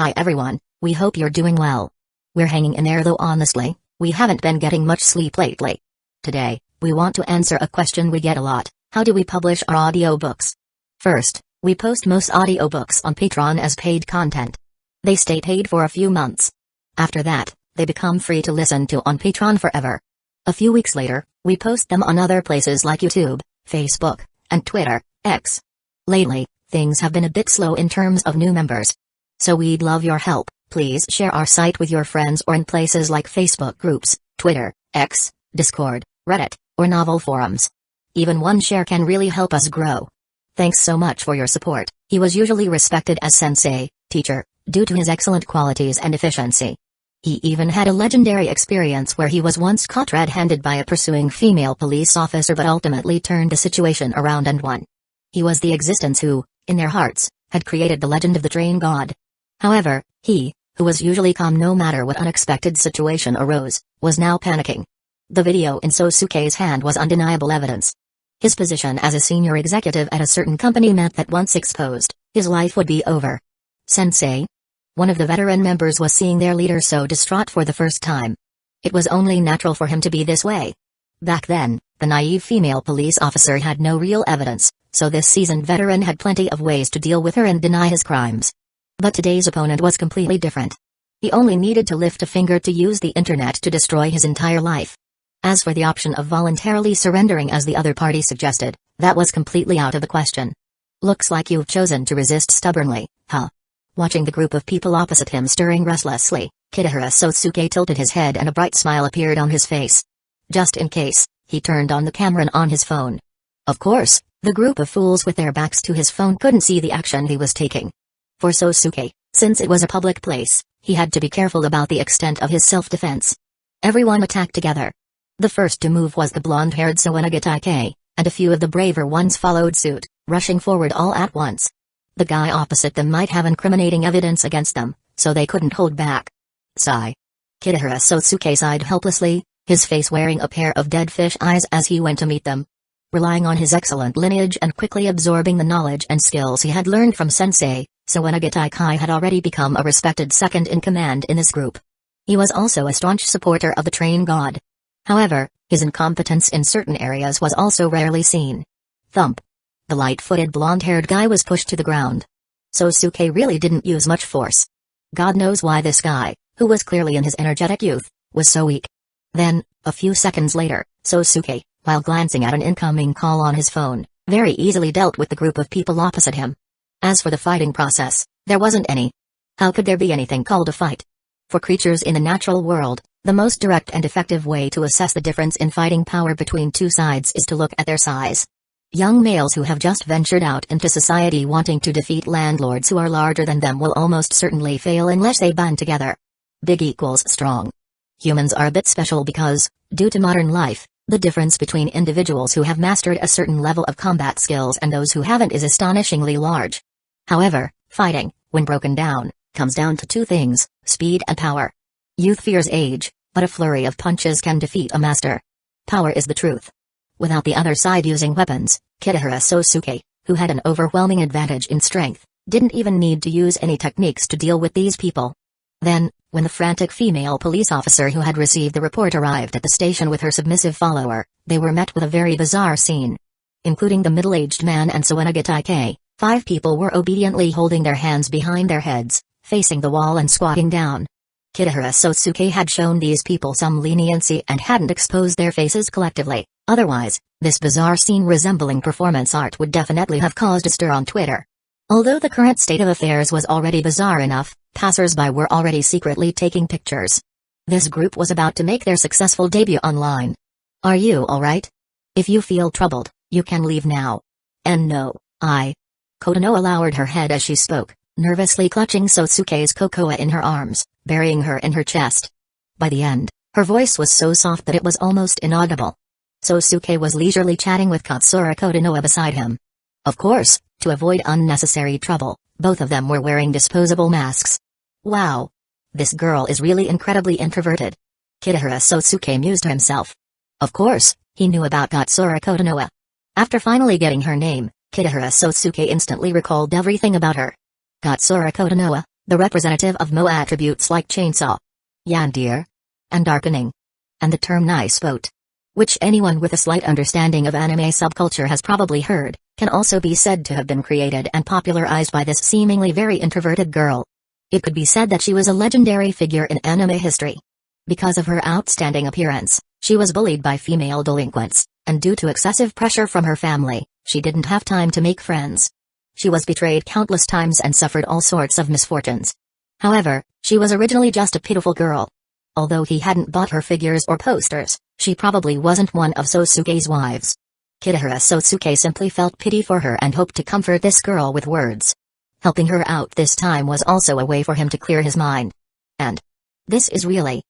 Hi everyone, we hope you're doing well. We're hanging in there though honestly, we haven't been getting much sleep lately. Today, we want to answer a question we get a lot: how do we publish our audiobooks? First, we post most audiobooks on Patreon as paid content. They stay paid for a few months. After that, they become free to listen to on Patreon forever. A few weeks later, we post them on other places like YouTube, Facebook, and Twitter, X. Lately, things have been a bit slow in terms of new members. So we'd love your help. Please share our site with your friends or in places like Facebook groups, Twitter, X, Discord, Reddit, or novel forums. Even one share can really help us grow. Thanks so much for your support. He was usually respected as sensei, teacher, due to his excellent qualities and efficiency. He even had a legendary experience where he was once caught red-handed by a pursuing female police officer but ultimately turned the situation around and won. He was the existence who, in their hearts, had created the legend of the train god. However, he, who was usually calm no matter what unexpected situation arose, was now panicking. The video in Sosuke's hand was undeniable evidence. His position as a senior executive at a certain company meant that once exposed, his life would be over. Sensei? One of the veteran members was seeing their leader so distraught for the first time. It was only natural for him to be this way. Back then, the naive female police officer had no real evidence, so this seasoned veteran had plenty of ways to deal with her and deny his crimes. But today's opponent was completely different. He only needed to lift a finger to use the internet to destroy his entire life. As for the option of voluntarily surrendering as the other party suggested, that was completely out of the question. Looks like you've chosen to resist stubbornly, huh? Watching the group of people opposite him stirring restlessly, Kitahara Sosuke tilted his head and a bright smile appeared on his face. Just in case, he turned on the camera on his phone. Of course, the group of fools with their backs to his phone couldn't see the action he was taking. For Sosuke, since it was a public place, he had to be careful about the extent of his self-defense. Everyone attacked together. The first to move was the blonde-haired Soenagataike, and a few of the braver ones followed suit, rushing forward all at once. The guy opposite them might have incriminating evidence against them, so they couldn't hold back. Sigh. Kitahara Sosuke sighed helplessly, his face wearing a pair of dead fish eyes as he went to meet them. Relying on his excellent lineage and quickly absorbing the knowledge and skills he had learned from Sensei, Soenagataike had already become a respected second-in-command in this group. He was also a staunch supporter of the train god. However, his incompetence in certain areas was also rarely seen. Thump. The light-footed blonde-haired guy was pushed to the ground. Sosuke really didn't use much force. God knows why this guy, who was clearly in his energetic youth, was so weak. Then, a few seconds later, Sosuke, while glancing at an incoming call on his phone, very easily dealt with the group of people opposite him. As for the fighting process, there wasn't any. How could there be anything called a fight? For creatures in the natural world, the most direct and effective way to assess the difference in fighting power between two sides is to look at their size. Young males who have just ventured out into society wanting to defeat landlords who are larger than them will almost certainly fail unless they band together. Big equals strong. Humans are a bit special because, due to modern life, the difference between individuals who have mastered a certain level of combat skills and those who haven't is astonishingly large. However, fighting, when broken down, comes down to two things: speed and power. Youth fears age, but a flurry of punches can defeat a master. Power is the truth. Without the other side using weapons, Kitahara Sosuke, who had an overwhelming advantage in strength, didn't even need to use any techniques to deal with these people. Then, when the frantic female police officer who had received the report arrived at the station with her submissive follower, they were met with a very bizarre scene. Including the middle-aged man and Soenagataike, 5 people were obediently holding their hands behind their heads, facing the wall and squatting down. Kitahara Sosuke had shown these people some leniency and hadn't exposed their faces collectively, otherwise, this bizarre scene resembling performance art would definitely have caused a stir on Twitter. Although the current state of affairs was already bizarre enough, passers-by were already secretly taking pictures. This group was about to make their successful debut online. Are you alright? If you feel troubled, you can leave now. And no, Kotonoa lowered her head as she spoke, nervously clutching Sosuke's Kokoa in her arms, burying her in her chest. By the end, her voice was so soft that it was almost inaudible. Sosuke was leisurely chatting with Katsura Kotonoa beside him. Of course, to avoid unnecessary trouble, both of them were wearing disposable masks. Wow. This girl is really incredibly introverted. Kitahara Sosuke mused to himself. Of course, he knew about Katsura Kotonoa. After finally getting her name, Kitahara Sosuke instantly recalled everything about her. Katsura Kotonoa, the representative of Mo attributes like chainsaw, yandere, and darkening, and the term nice boat, which anyone with a slight understanding of anime subculture has probably heard, can also be said to have been created and popularized by this seemingly very introverted girl. It could be said that she was a legendary figure in anime history. Because of her outstanding appearance, she was bullied by female delinquents, and due to excessive pressure from her family, she didn't have time to make friends. She was betrayed countless times and suffered all sorts of misfortunes. However, she was originally just a pitiful girl. Although he hadn't bought her figures or posters, she probably wasn't one of Sosuke's wives. Kitahara Sosuke simply felt pity for her and hoped to comfort this girl with words. Helping her out this time was also a way for him to clear his mind. And this is really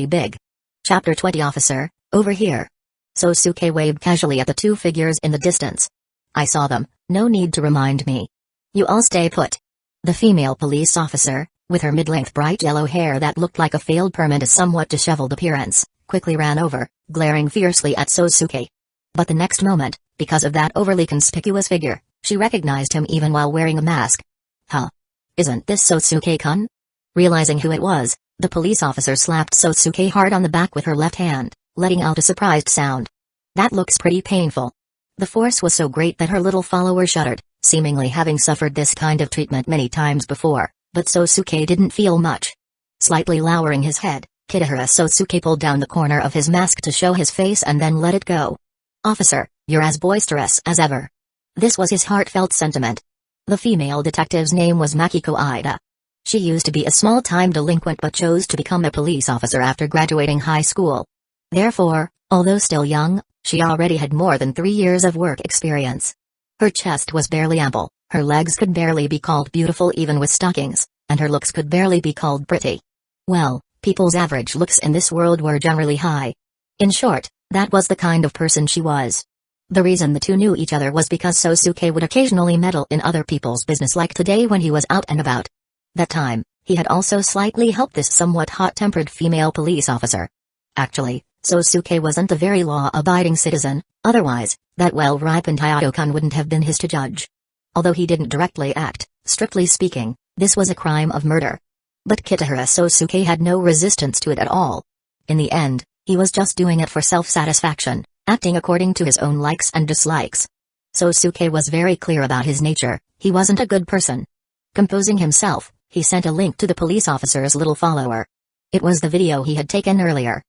big. Chapter 20 Officer, over here. Sosuke waved casually at the two figures in the distance. I saw them, no need to remind me. You all stay put. The female police officer, with her mid-length bright yellow hair that looked like a failed perm and a somewhat disheveled appearance, quickly ran over, glaring fiercely at Sosuke. But the next moment, because of that overly conspicuous figure, she recognized him even while wearing a mask. Huh? Isn't this Sosuke-kun? Realizing who it was, the police officer slapped Sosuke hard on the back with her left hand, letting out a surprised sound. That looks pretty painful. The force was so great that her little follower shuddered, seemingly having suffered this kind of treatment many times before, but Sosuke didn't feel much. Slightly lowering his head, Kitahara Sosuke pulled down the corner of his mask to show his face and then let it go. Officer, you're as boisterous as ever. This was his heartfelt sentiment. The female detective's name was Makiko Ida. She used to be a small-time delinquent but chose to become a police officer after graduating high school. Therefore, although still young, she already had more than 3 years of work experience. Her chest was barely ample, her legs could barely be called beautiful even with stockings, and her looks could barely be called pretty. Well, people's average looks in this world were generally high. In short, that was the kind of person she was. The reason the two knew each other was because Sosuke would occasionally meddle in other people's business like today when he was out and about. That time, he had also slightly helped this somewhat hot-tempered female police officer. Actually, Sosuke wasn't a very law-abiding citizen, otherwise, that well-ripened Hayato-kun wouldn't have been his to judge. Although he didn't directly act, strictly speaking, this was a crime of murder. But Kitahara Sosuke had no resistance to it at all. In the end, he was just doing it for self-satisfaction, acting according to his own likes and dislikes. Sosuke was very clear about his nature, he wasn't a good person. Composing himself, he sent a link to the police officer's little follower. It was the video he had taken earlier.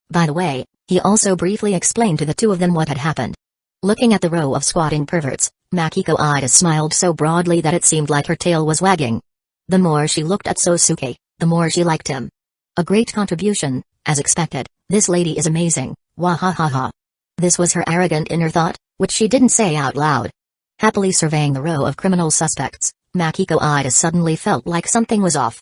By the way, he also briefly explained to the two of them what had happened. Looking at the row of squatting perverts, Makiko Ida smiled so broadly that it seemed like her tail was wagging. The more she looked at Sosuke, the more she liked him. A great contribution, as expected, this lady is amazing, wahahaha. This was her arrogant inner thought, which she didn't say out loud. Happily surveying the row of criminal suspects, Makiko Ida suddenly felt like something was off.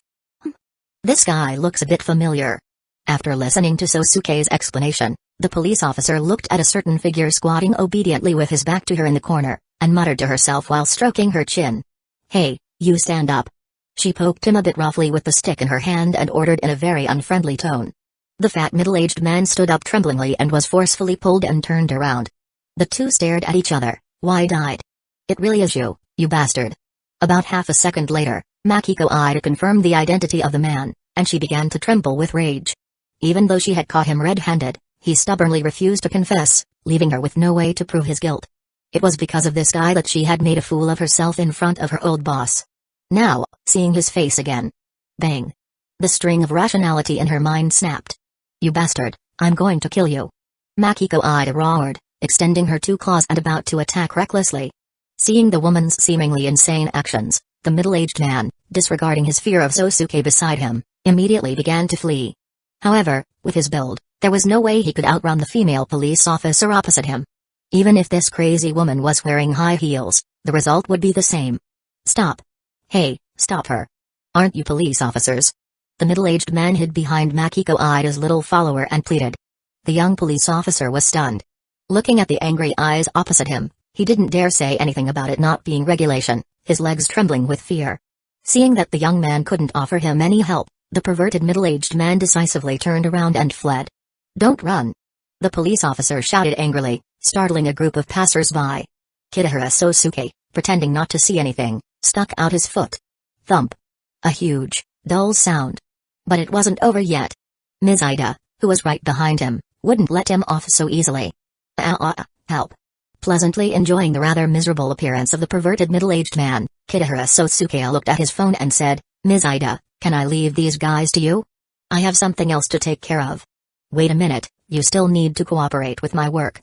This guy looks a bit familiar. After listening to Sosuke's explanation, the police officer looked at a certain figure squatting obediently with his back to her in the corner, and muttered to herself while stroking her chin. Hey, you stand up. She poked him a bit roughly with the stick in her hand and ordered in a very unfriendly tone. The fat middle-aged man stood up tremblingly and was forcefully pulled and turned around. The two stared at each other, wide-eyed. It really is you bastard. About half a second later, Makiko Ida confirmed the identity of the man, and she began to tremble with rage. Even though she had caught him red-handed, he stubbornly refused to confess, leaving her with no way to prove his guilt. It was because of this guy that she had made a fool of herself in front of her old boss. Now, seeing his face again. Bang. The string of rationality in her mind snapped. You bastard, I'm going to kill you. Makiko Ida roared, extending her two claws and about to attack recklessly. Seeing the woman's seemingly insane actions, the middle-aged man, disregarding his fear of Sosuke beside him, immediately began to flee. However, with his build, there was no way he could outrun the female police officer opposite him. Even if this crazy woman was wearing high heels, the result would be the same. Stop. Hey, stop her. Aren't you police officers? The middle-aged man hid behind Makiko Ida's little follower and pleaded. The young police officer was stunned. Looking at the angry eyes opposite him, he didn't dare say anything about it not being regulation, his legs trembling with fear. Seeing that the young man couldn't offer him any help, the perverted middle-aged man decisively turned around and fled. Don't run. The police officer shouted angrily, startling a group of passers-by. Kitahara Sosuke, pretending not to see anything, stuck out his foot. Thump. A huge, dull sound. But it wasn't over yet. Ms. Ida, who was right behind him, wouldn't let him off so easily. Help. Pleasantly enjoying the rather miserable appearance of the perverted middle-aged man, Kitahara Sosuke looked at his phone and said, Ms. Ida, can I leave these guys to you? I have something else to take care of. Wait a minute, you still need to cooperate with my work.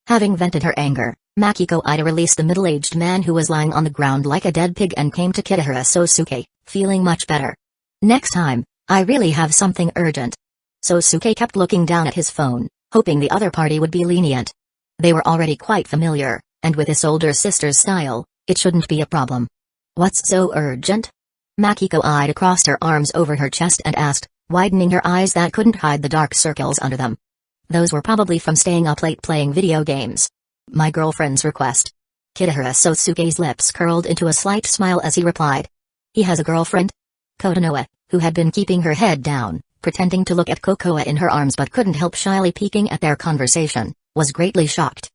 Having vented her anger, Makiko Ida released the middle-aged man who was lying on the ground like a dead pig and came to Kitahara Sosuke, feeling much better. Next time, I really have something urgent. Sosuke kept looking down at his phone, hoping the other party would be lenient. They were already quite familiar, and with his older sister's style, it shouldn't be a problem. What's so urgent? Makiko Ida crossed her arms over her chest and asked, widening her eyes that couldn't hide the dark circles under them. Those were probably from staying up late playing video games. My girlfriend's request. Kitahara Sosuke's lips curled into a slight smile as he replied. He has a girlfriend? Kotonoe, who had been keeping her head down, pretending to look at Kokoa in her arms but couldn't help shyly peeking at their conversation, was greatly shocked.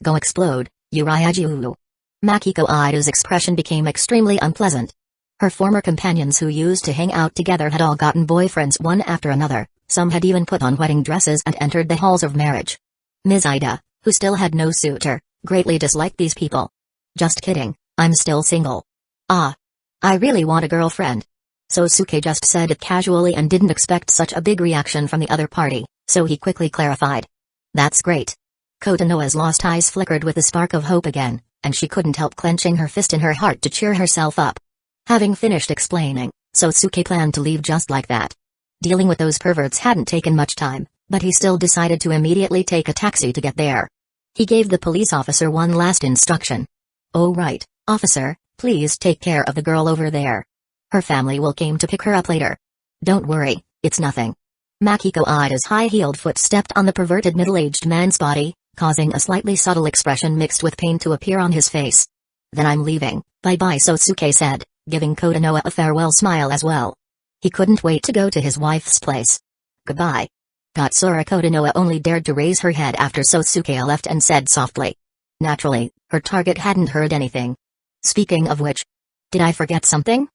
Go explode, Uriajiulu. Makiko Ida's expression became extremely unpleasant. Her former companions who used to hang out together had all gotten boyfriends one after another, some had even put on wedding dresses and entered the halls of marriage. Ms. Ida, who still had no suitor, greatly disliked these people. Just kidding, I'm still single. I really want a girlfriend. Sosuke just said it casually and didn't expect such a big reaction from the other party, so he quickly clarified. That's great. Kotonoe's lost eyes flickered with a spark of hope again, and she couldn't help clenching her fist in her heart to cheer herself up. Having finished explaining, Sosuke planned to leave just like that. Dealing with those perverts hadn't taken much time, but he still decided to immediately take a taxi to get there. He gave the police officer one last instruction. Oh right, officer, please take care of the girl over there. Her family will come to pick her up later. Don't worry, it's nothing. Makiko Ida's high-heeled foot stepped on the perverted middle-aged man's body, causing a slightly subtle expression mixed with pain to appear on his face. Then I'm leaving, bye-bye Sosuke said, giving Kotonoe a farewell smile as well. He couldn't wait to go to his wife's place. Goodbye. Katsura Kotonoe only dared to raise her head after Sosuke left and said softly. Naturally, her target hadn't heard anything. Speaking of which, did I forget something?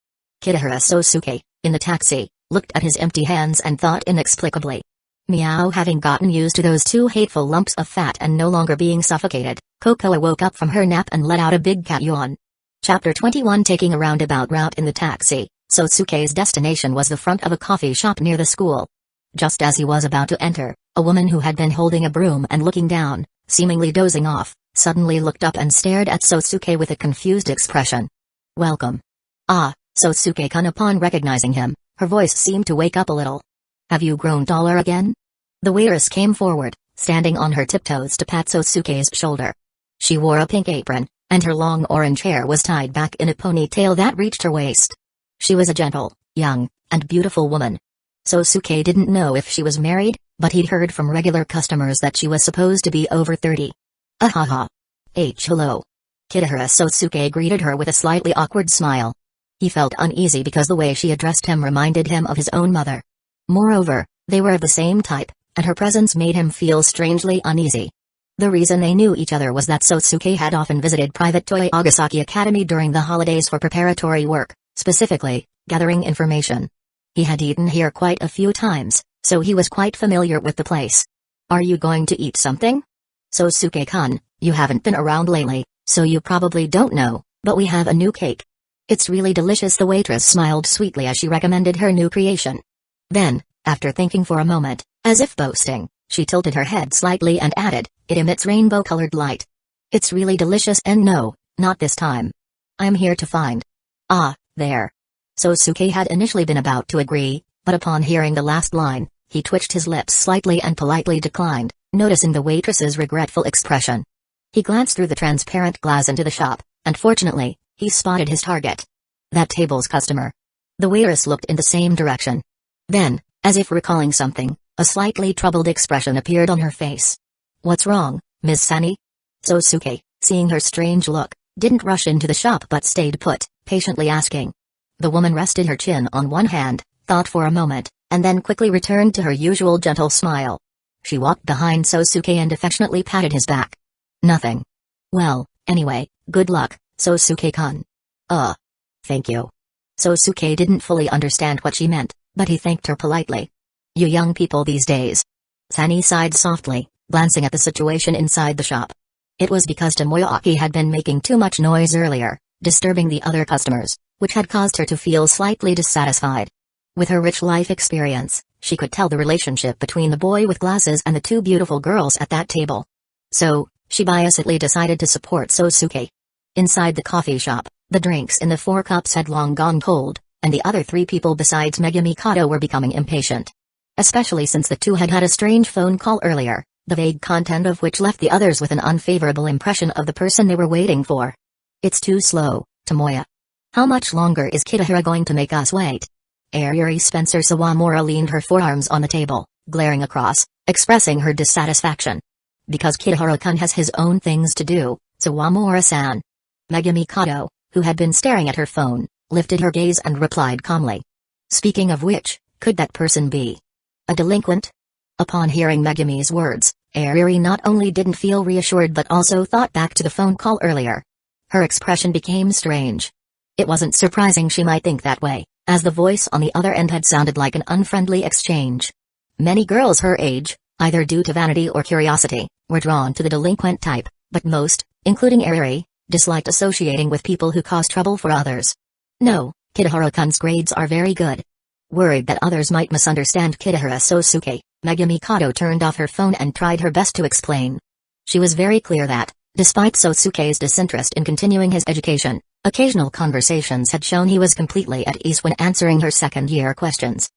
Kitahara Sosuke, in the taxi, looked at his empty hands and thought inexplicably. Meow. Having gotten used to those two hateful lumps of fat and no longer being suffocated, Kokoa woke up from her nap and let out a big cat yawn. Chapter 21. Taking a roundabout route in the taxi, Sosuke's destination was the front of a coffee shop near the school. Just as he was about to enter, a woman who had been holding a broom and looking down, seemingly dozing off, suddenly looked up and stared at Sosuke with a confused expression. Welcome. Sosuke-kun. Upon recognizing him, her voice seemed to wake up a little. Have you grown taller again? The waitress came forward, standing on her tiptoes to pat Sosuke's shoulder. She wore a pink apron, and her long orange hair was tied back in a ponytail that reached her waist. She was a gentle, young, and beautiful woman. Sosuke didn't know if she was married, but he'd heard from regular customers that she was supposed to be over 30. Ahaha. Hello. Kitahara Sosuke greeted her with a slightly awkward smile. He felt uneasy because the way she addressed him reminded him of his own mother. Moreover, they were of the same type, and her presence made him feel strangely uneasy. The reason they knew each other was that Sosuke had often visited private Toei Agasaki Academy during the holidays for preparatory work, specifically, gathering information. He had eaten here quite a few times, so he was quite familiar with the place. Are you going to eat something? Sosuke-kun, you haven't been around lately, so you probably don't know, but we have a new cake. It's really delicious. The waitress smiled sweetly as she recommended her new creation. Then, after thinking for a moment, as if boasting, she tilted her head slightly and added, it emits rainbow-colored light. It's really delicious and no, not this time. I'm here to find. There. Sosuke had initially been about to agree, but upon hearing the last line, he twitched his lips slightly and politely declined, noticing the waitress's regretful expression. He glanced through the transparent glass into the shop, and fortunately, he spotted his target. That table's customer. The waitress looked in the same direction. Then, as if recalling something, a slightly troubled expression appeared on her face. What's wrong, Miss Sani? Sosuke, seeing her strange look, didn't rush into the shop but stayed put, patiently asking. The woman rested her chin on one hand, thought for a moment, and then quickly returned to her usual gentle smile. She walked behind Sosuke and affectionately patted his back. Nothing. Well, anyway, good luck, Sosuke-kun. Thank you. Sosuke didn't fully understand what she meant, but he thanked her politely. You young people these days. Sani sighed softly, glancing at the situation inside the shop. It was because Tomoyaki had been making too much noise earlier, disturbing the other customers, which had caused her to feel slightly dissatisfied. With her rich life experience, she could tell the relationship between the boy with glasses and the two beautiful girls at that table. So, she biasedly decided to support Sosuke. Inside the coffee shop, the drinks in the 4 cups had long gone cold, and the other 3 people besides Megumi Kato were becoming impatient. Especially since the two had had a strange phone call earlier, the vague content of which left the others with an unfavorable impression of the person they were waiting for. It's too slow, Tomoya. How much longer is Kitahara going to make us wait? Ayuri Spencer Sawamura leaned her forearms on the table, glaring across, expressing her dissatisfaction. Because Kitahara-kun has his own things to do, Sawamura-san. Megumi Kato, who had been staring at her phone, lifted her gaze and replied calmly. Speaking of which, could that person be a delinquent? Upon hearing Megumi's words, Ayuri not only didn't feel reassured but also thought back to the phone call earlier. Her expression became strange. It wasn't surprising she might think that way, as the voice on the other end had sounded like an unfriendly exchange. Many girls her age, either due to vanity or curiosity, were drawn to the delinquent type, but most, including Ayuri, disliked associating with people who cause trouble for others. No, Kitahara-kun's grades are very good. Worried that others might misunderstand Kitahara Sosuke, Megumi Kato turned off her phone and tried her best to explain. She was very clear that, despite Sosuke's disinterest in continuing his education, occasional conversations had shown he was completely at ease when answering her second-year questions.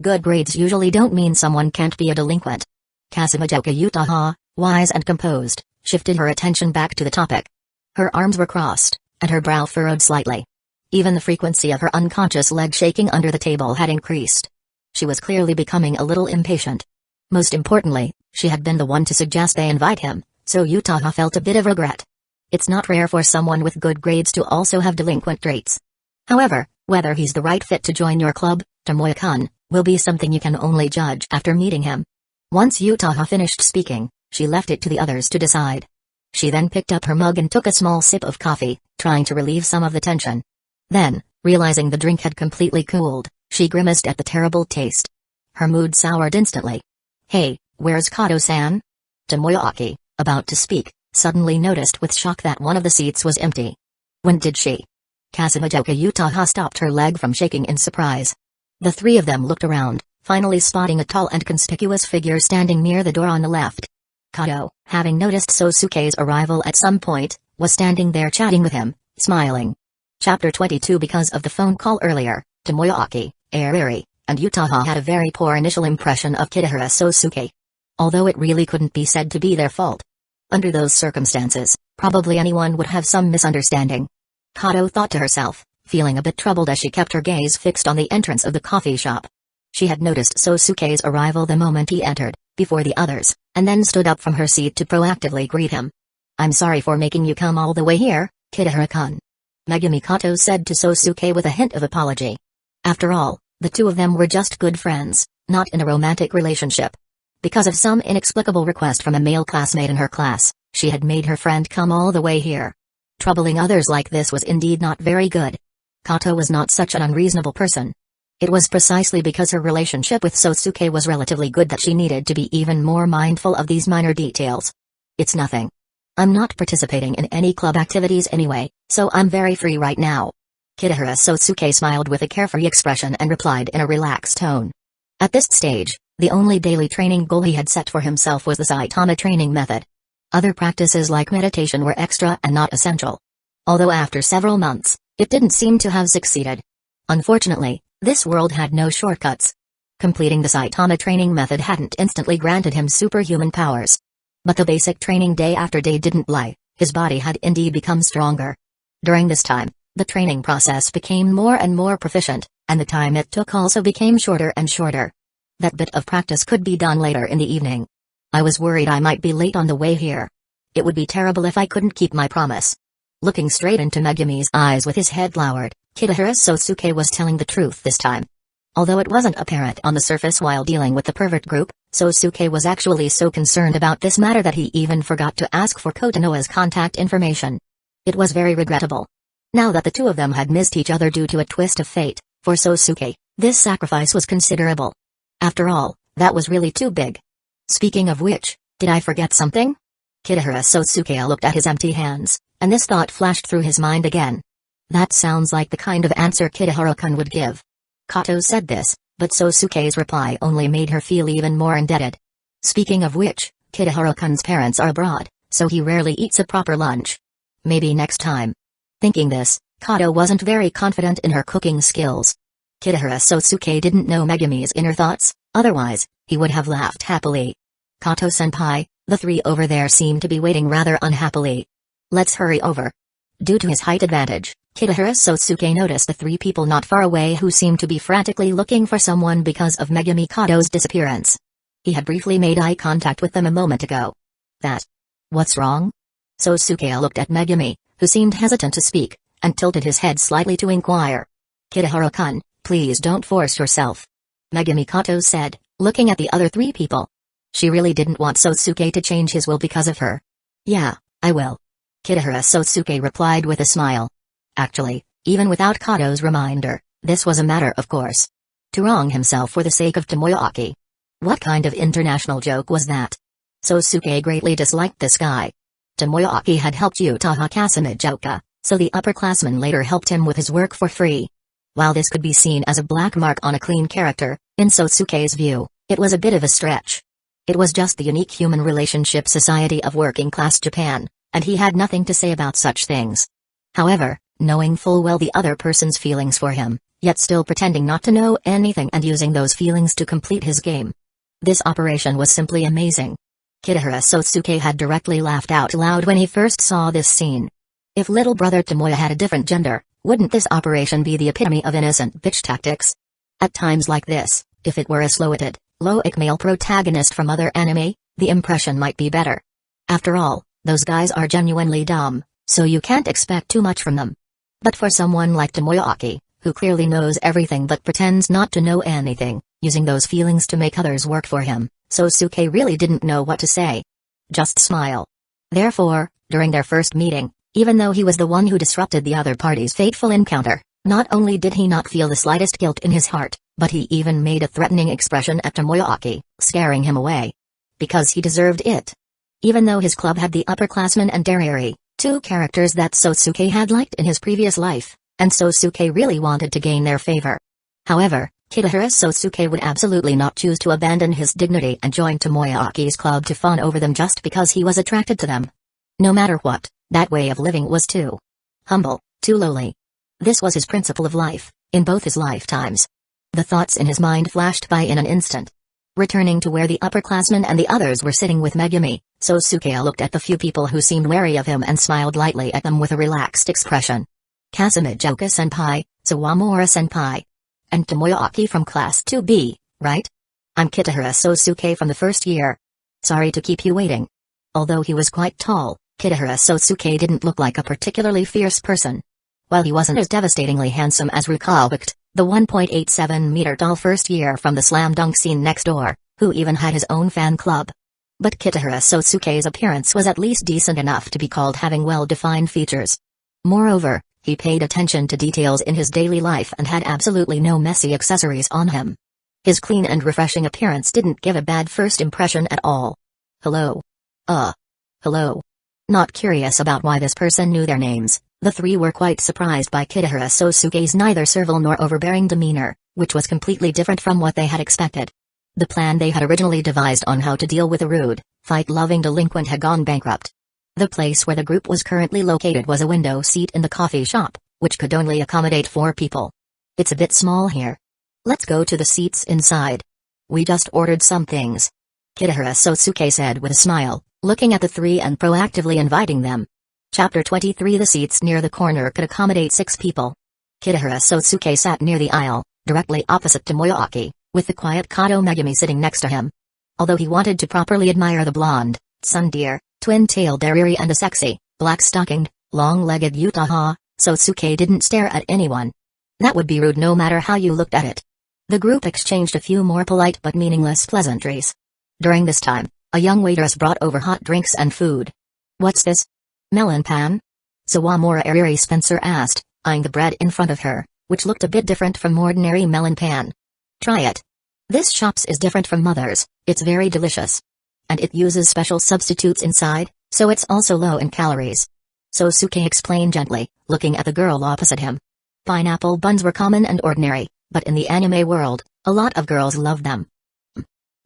Good grades usually don't mean someone can't be a delinquent. Kasumidoka Utaha, wise and composed, shifted her attention back to the topic. Her arms were crossed, and her brow furrowed slightly. Even the frequency of her unconscious leg shaking under the table had increased. She was clearly becoming a little impatient. Most importantly, she had been the one to suggest they invite him, so Utaha felt a bit of regret. It's not rare for someone with good grades to also have delinquent traits. However, whether he's the right fit to join your club, Tomoya-kun, will be something you can only judge after meeting him. Once Utaha finished speaking, she left it to the others to decide. She then picked up her mug and took a small sip of coffee, trying to relieve some of the tension. Then, realizing the drink had completely cooled, she grimaced at the terrible taste. Her mood soured instantly. Hey, where's Kato-san? Tomoyaki, about to speak, suddenly noticed with shock that one of the seats was empty. When did she? Kasumidoka Utaha stopped her leg from shaking in surprise. The 3 of them looked around, finally spotting a tall and conspicuous figure standing near the door on the left. Kato, having noticed Sosuke's arrival at some point, was standing there chatting with him, smiling. Chapter 22. Because of the phone call earlier, Tomoyaki, Ayuri, and Utaha had a very poor initial impression of Kitahara Sosuke. Although it really couldn't be said to be their fault. Under those circumstances, probably anyone would have some misunderstanding. Kato thought to herself, feeling a bit troubled as she kept her gaze fixed on the entrance of the coffee shop. She had noticed Sosuke's arrival the moment he entered, before the others, and then stood up from her seat to proactively greet him. I'm sorry for making you come all the way here, Kitahara-kun. Megumi Kato said to Sosuke with a hint of apology. After all, the 2 of them were just good friends, not in a romantic relationship. Because of some inexplicable request from a male classmate in her class, she had made her friend come all the way here. Troubling others like this was indeed not very good. Kato was not such an unreasonable person. It was precisely because her relationship with Sosuke was relatively good that she needed to be even more mindful of these minor details. It's nothing. I'm not participating in any club activities anyway, so I'm very free right now. Kitahara Sosuke smiled with a carefree expression and replied in a relaxed tone. At this stage, the only daily training goal he had set for himself was the Saitama training method. Other practices like meditation were extra and not essential. Although after several months, it didn't seem to have succeeded. Unfortunately, this world had no shortcuts. Completing the Saitama training method hadn't instantly granted him superhuman powers. But the basic training day after day didn't lie, his body had indeed become stronger. During this time, the training process became more and more proficient, and the time it took also became shorter and shorter. That bit of practice could be done later in the evening. I was worried I might be late on the way here. It would be terrible if I couldn't keep my promise. Looking straight into Megumi's eyes with his head lowered, Kitahara Sosuke was telling the truth this time. Although it wasn't apparent on the surface while dealing with the pervert group, Sosuke was actually so concerned about this matter that he even forgot to ask for Kotonoa's contact information. It was very regrettable. Now that the two of them had missed each other due to a twist of fate, for Sosuke, this sacrifice was considerable. After all, that was really too big. Speaking of which, did I forget something? Kitahara Sosuke looked at his empty hands, and this thought flashed through his mind again. That sounds like the kind of answer Kitahara-kun would give. Kato said this, but Sosuke's reply only made her feel even more indebted. Speaking of which, Kitahara-kun's parents are abroad, so he rarely eats a proper lunch. Maybe next time. Thinking this, Kato wasn't very confident in her cooking skills. Kitahara Sosuke didn't know Megami's inner thoughts, otherwise, he would have laughed happily. Kato-senpai, the three over there seem to be waiting rather unhappily. Let's hurry over. Due to his height advantage, Kitahara Sosuke noticed the three people not far away who seemed to be frantically looking for someone because of Megami Kato's disappearance. He had briefly made eye contact with them a moment ago. What's wrong? Sosuke looked at Megami, who seemed hesitant to speak, and tilted his head slightly to inquire. Kitahara-kun, please don't force yourself. Megami Kato said, looking at the other three people. She really didn't want Sosuke to change his will because of her. Yeah, I will. Kitahara Sosuke replied with a smile. Actually, even without Kato's reminder, this was a matter of course. To wrong himself for the sake of Tomoyaki. What kind of international joke was that? Sosuke greatly disliked this guy. Tomoyaki had helped Utaha Kasamijoka, so the upperclassman later helped him with his work for free. While this could be seen as a black mark on a clean character, in Sosuke's view, it was a bit of a stretch. It was just the unique human relationship society of working-class Japan, and he had nothing to say about such things. However, knowing full well the other person's feelings for him, yet still pretending not to know anything and using those feelings to complete his game. This operation was simply amazing. Kitahara Sosuke had directly laughed out loud when he first saw this scene. If little brother Tomoya had a different gender, wouldn't this operation be the epitome of innocent bitch tactics? At times like this, if it were a slow-witted, low-ick male protagonist from other anime, the impression might be better. After all, those guys are genuinely dumb, so you can't expect too much from them. But for someone like Tomoyaki, who clearly knows everything but pretends not to know anything, using those feelings to make others work for him, Sosuke really didn't know what to say. Just smile. Therefore, during their first meeting, even though he was the one who disrupted the other party's fateful encounter, not only did he not feel the slightest guilt in his heart, but he even made a threatening expression at Tomoyaki, scaring him away. Because he deserved it. Even though his club had the upperclassman and Dariri, two characters that Sosuke had liked in his previous life, and Sosuke really wanted to gain their favor. However, Kitahara Sosuke would absolutely not choose to abandon his dignity and join Tomoyaki's club to fawn over them just because he was attracted to them. No matter what, that way of living was too humble, too lowly. This was his principle of life, in both his lifetimes. The thoughts in his mind flashed by in an instant. Returning to where the upperclassmen and the others were sitting with Megami, Sosuke looked at the few people who seemed wary of him and smiled lightly at them with a relaxed expression. Kasamijoka-senpai, Sawamura-senpai. And Tomoyaki from Class 2B, right? I'm Kitahara Sosuke from the first year. Sorry to keep you waiting. Although he was quite tall, Kitahara Sosuke didn't look like a particularly fierce person. While he wasn't as devastatingly handsome as Rukawicht, the 1.87-meter tall first year from the slam dunk scene next door, who even had his own fan club. But Kitahara Sosuke's appearance was at least decent enough to be called having well-defined features. Moreover, he paid attention to details in his daily life and had absolutely no messy accessories on him. His clean and refreshing appearance didn't give a bad first impression at all. Hello. Hello. Not curious about why this person knew their names, the three were quite surprised by Kitahara Sosuke's neither servile nor overbearing demeanor, which was completely different from what they had expected. The plan they had originally devised on how to deal with a rude, fight-loving delinquent had gone bankrupt. The place where the group was currently located was a window seat in the coffee shop, which could only accommodate 4 people. It's a bit small here. Let's go to the seats inside. We just ordered some things. Kitahara Sosuke said with a smile, looking at the three and proactively inviting them. Chapter 23. The seats near the corner could accommodate 6 people. Kitahara Sosuke sat near the aisle, directly opposite Tomoyaki, with the quiet Kato Megami sitting next to him. Although he wanted to properly admire the blonde, tsundere, twin-tailed Dariri and the sexy, black-stockinged, long-legged Utaha, Sosuke didn't stare at anyone. That would be rude no matter how you looked at it. The group exchanged a few more polite but meaningless pleasantries. During this time, a young waitress brought over hot drinks and food. What's this? Melon pan? Sawamura Ariri Spencer asked, eyeing the bread in front of her, which looked a bit different from ordinary melon pan. Try it. This shop's is different from Mother's, it's very delicious. And it uses special substitutes inside, so it's also low in calories. Sosuke explained gently, looking at the girl opposite him. Pineapple buns were common and ordinary, but in the anime world, a lot of girls loved them.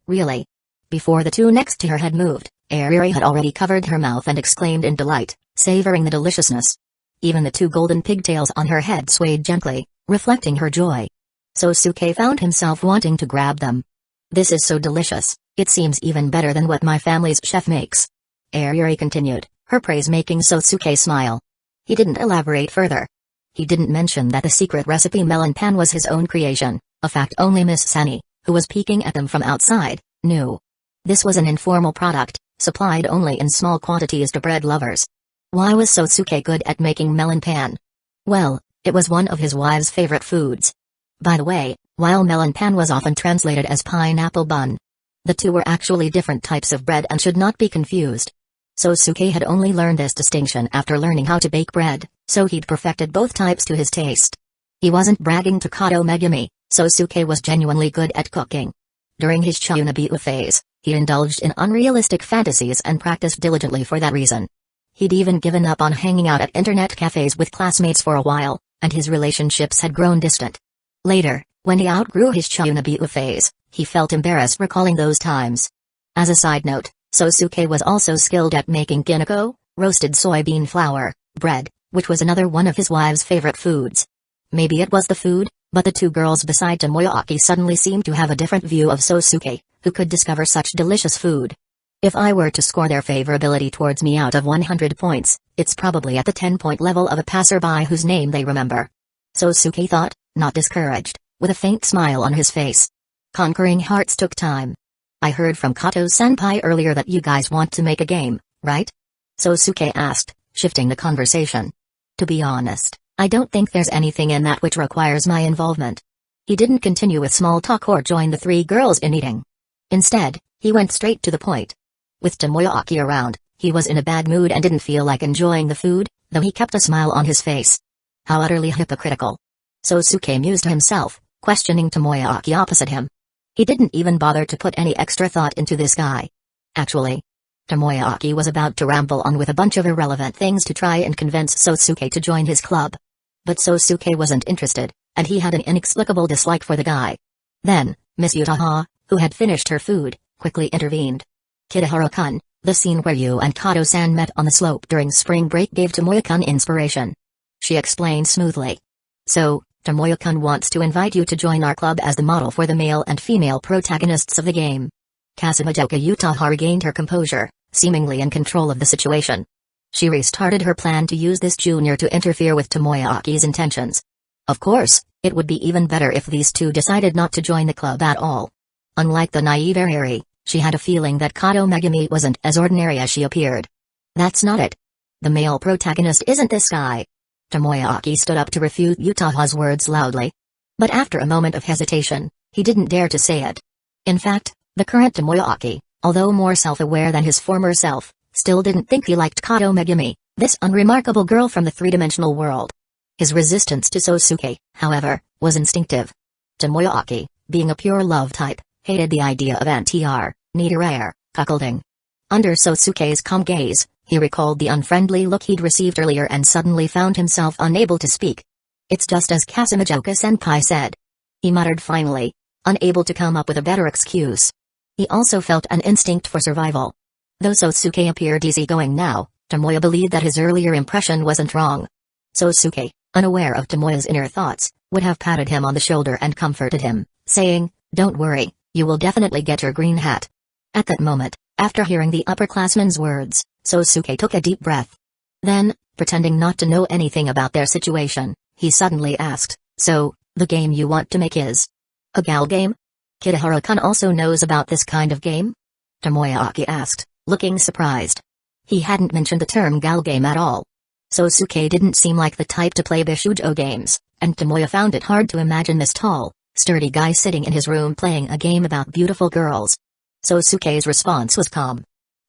Really? Before the two next to her had moved, Ariri had already covered her mouth and exclaimed in delight, savoring the deliciousness. Even the two golden pigtails on her head swayed gently, reflecting her joy. Sosuke found himself wanting to grab them. This is so delicious, it seems even better than what my family's chef makes. Ariri continued, her praise making Sosuke smile. He didn't elaborate further. He didn't mention that the secret recipe melon pan was his own creation, a fact only Miss Sani, who was peeking at them from outside, knew. This was an informal product, supplied only in small quantities to bread lovers. Why was Sosuke good at making melon pan? Well, it was one of his wife's favorite foods. By the way, while melon pan was often translated as pineapple bun, the two were actually different types of bread and should not be confused. Sosuke had only learned this distinction after learning how to bake bread, so he'd perfected both types to his taste. He wasn't bragging to Kato Megumi, Sosuke was genuinely good at cooking. During his Chiyunabiu phase, he indulged in unrealistic fantasies and practiced diligently for that reason. He'd even given up on hanging out at internet cafes with classmates for a while, and his relationships had grown distant. Later, when he outgrew his Chiyunabiu phase, he felt embarrassed recalling those times. As a side note, Sosuke was also skilled at making ginako, roasted soybean flour, bread, which was another one of his wife's favorite foods. Maybe it was the food, but the two girls beside Tomoyaki suddenly seemed to have a different view of Sosuke, who could discover such delicious food. If I were to score their favorability towards me out of 100 points, it's probably at the 10-point level of a passerby whose name they remember. Sosuke thought, not discouraged, with a faint smile on his face. Conquering hearts took time. I heard from Kato-senpai earlier that you guys want to make a game, right? Sosuke asked, shifting the conversation. To be honest, I don't think there's anything in that which requires my involvement. He didn't continue with small talk or join the three girls in eating. Instead, he went straight to the point. With Tomoyaki around, he was in a bad mood and didn't feel like enjoying the food, though he kept a smile on his face. How utterly hypocritical. Sosuke mused to himself, questioning Tomoyaki opposite him. He didn't even bother to put any extra thought into this guy. Actually, Tomoyaki was about to ramble on with a bunch of irrelevant things to try and convince Sosuke to join his club. But Sosuke wasn't interested, and he had an inexplicable dislike for the guy. Then, Miss Utaha, who had finished her food, quickly intervened. Kitahara-kun, the scene where you and Kato-san met on the slope during spring break gave Tomoya-kun inspiration. She explained smoothly. So, Tomoya-kun wants to invite you to join our club as the model for the male and female protagonists of the game. Kasumadoka Utaha regained her composure, seemingly in control of the situation. She restarted her plan to use this junior to interfere with Tomoyaki's intentions. Of course, it would be even better if these two decided not to join the club at all. Unlike the naive Ariri, she had a feeling that Kato Megumi wasn't as ordinary as she appeared. That's not it. The male protagonist isn't this guy. Tomoyaki stood up to refute Utaha's words loudly. But after a moment of hesitation, he didn't dare to say it. In fact, the current Tomoyaki, although more self-aware than his former self, still didn't think he liked Kato Megumi, this unremarkable girl from the three-dimensional world. His resistance to Sosuke, however, was instinctive. Tomoyaki, being a pure love type, hated the idea of NTR, neederair, cuckolding. Under Sosuke's calm gaze, he recalled the unfriendly look he'd received earlier and suddenly found himself unable to speak. It's just as Kasumadoka-senpai said. He muttered finally, unable to come up with a better excuse. He also felt an instinct for survival. Though Sosuke appeared easygoing now, Tomoya believed that his earlier impression wasn't wrong. Sosuke, unaware of Tomoya's inner thoughts, would have patted him on the shoulder and comforted him, saying, "Don't worry, you will definitely get your green hat." At that moment, after hearing the upperclassman's words, Sosuke took a deep breath. Then, pretending not to know anything about their situation, he suddenly asked, "So, the game you want to make is a gal game? Kitahara-kun also knows about this kind of game?" Tomoyaki asked, looking surprised. He hadn't mentioned the term gal game at all. Sosuke didn't seem like the type to play Bishujo games, and Tomoya found it hard to imagine this tall, sturdy guy sitting in his room playing a game about beautiful girls. Sosuke's response was calm.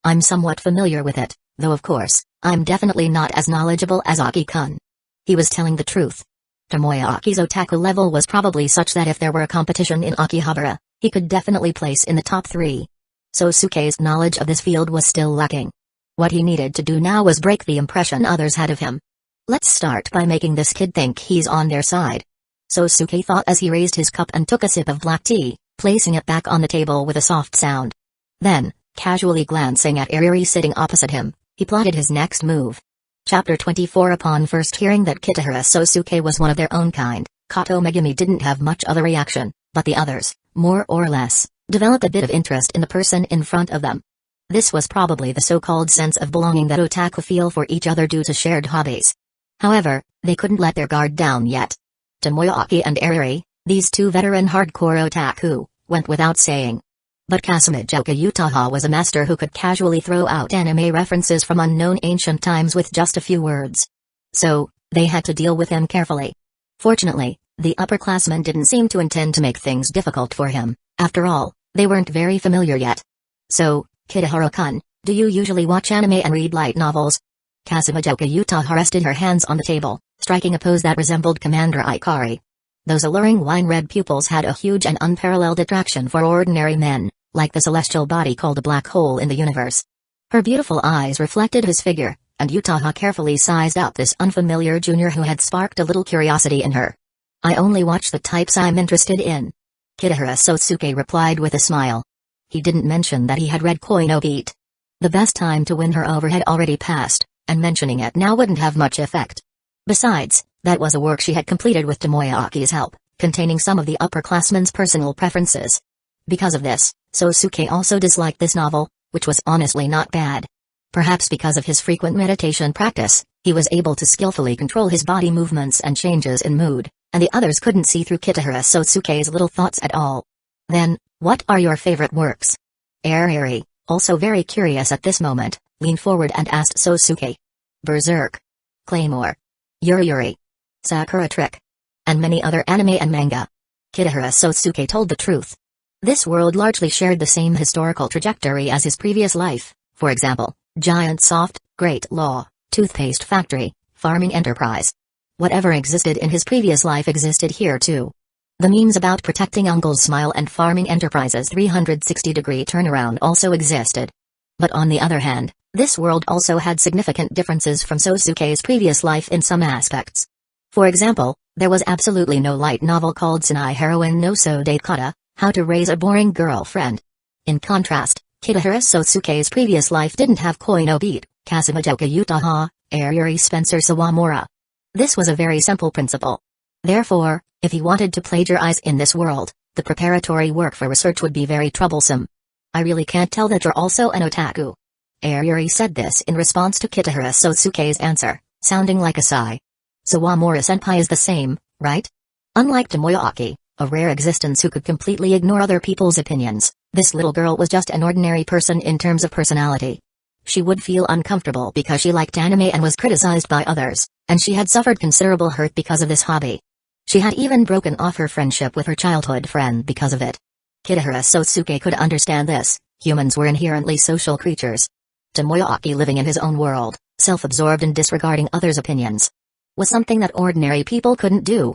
"I'm somewhat familiar with it, Though of course, I'm definitely not as knowledgeable as Aki-kun. He was telling the truth. Tomoyaki's otaku level was probably such that if there were a competition in Akihabara, he could definitely place in the top 3. Sosuke's knowledge of this field was still lacking. What he needed to do now was break the impression others had of him. Let's start by making this kid think he's on their side. Sosuke thought as he raised his cup and took a sip of black tea, placing it back on the table with a soft sound. Then, casually glancing at Ariri sitting opposite him, he plotted his next move. Chapter 24. Upon first hearing that Kitahara Sosuke was one of their own kind, Kato Megumi didn't have much of a reaction, but the others, more or less, developed a bit of interest in the person in front of them. This was probably the so-called sense of belonging that otaku feel for each other due to shared hobbies. However, they couldn't let their guard down yet. Tomoyaki and Ariri, these two veteran hardcore otaku, went without saying. But Kasumijoka Utaha was a master who could casually throw out anime references from unknown ancient times with just a few words. So, they had to deal with him carefully. Fortunately, the upperclassmen didn't seem to intend to make things difficult for him. After all, they weren't very familiar yet. So, Kitahara-kun, do you usually watch anime and read light novels? Kasumijoka Utaha rested her hands on the table, striking a pose that resembled Commander Ikari. Those alluring wine-red pupils had a huge and unparalleled attraction for ordinary men, like the celestial body called a black hole in the universe. Her beautiful eyes reflected his figure, and Utaha carefully sized out this unfamiliar junior who had sparked a little curiosity in her. I only watch the types I'm interested in. Kitahara Sosuke replied with a smile. He didn't mention that he had read Koi no Beat. The best time to win her over had already passed, and mentioning it now wouldn't have much effect. Besides, that was a work she had completed with Tomoyaki's help, containing some of the upperclassmen's personal preferences. Because of this, Sosuke also disliked this novel, which was honestly not bad. Perhaps because of his frequent meditation practice, he was able to skillfully control his body movements and changes in mood, and the others couldn't see through Kitahara Sosuke's little thoughts at all. Then, what are your favorite works? Ariri, also very curious at this moment, leaned forward and asked Sosuke. Berserk, Claymore, Yuri, Sakura Trick, and many other anime and manga. Kitahara Sosuke told the truth. This world largely shared the same historical trajectory as his previous life, for example, Giant Soft, Great Law, Toothpaste Factory, Farming Enterprise. Whatever existed in his previous life existed here too. The memes about protecting Uncle's Smile and Farming Enterprise's 360-degree turnaround also existed. But on the other hand, this world also had significant differences from Sosuke's previous life in some aspects. For example, there was absolutely no light novel called Senai Heroine no Sode Kata, How to Raise a Boring Girlfriend. In contrast, Kitahara Sosuke's previous life didn't have Koi no Beat, Kasumijoka Utaha, Ariri Spencer Sawamura. This was a very simple principle. Therefore, if he wanted to plagiarize in this world, the preparatory work for research would be very troublesome. I really can't tell that you're also an otaku. Ariri said this in response to Kitahara Sosuke's answer, sounding like a sigh. Sawamura-senpai is the same, right? Unlike Tomoyaki, a rare existence who could completely ignore other people's opinions, this little girl was just an ordinary person in terms of personality. She would feel uncomfortable because she liked anime and was criticized by others, and she had suffered considerable hurt because of this hobby. She had even broken off her friendship with her childhood friend because of it. Kitahara Sosuke could understand this. Humans were inherently social creatures. Tomoyaki, living in his own world, self-absorbed and disregarding others' opinions, was something that ordinary people couldn't do.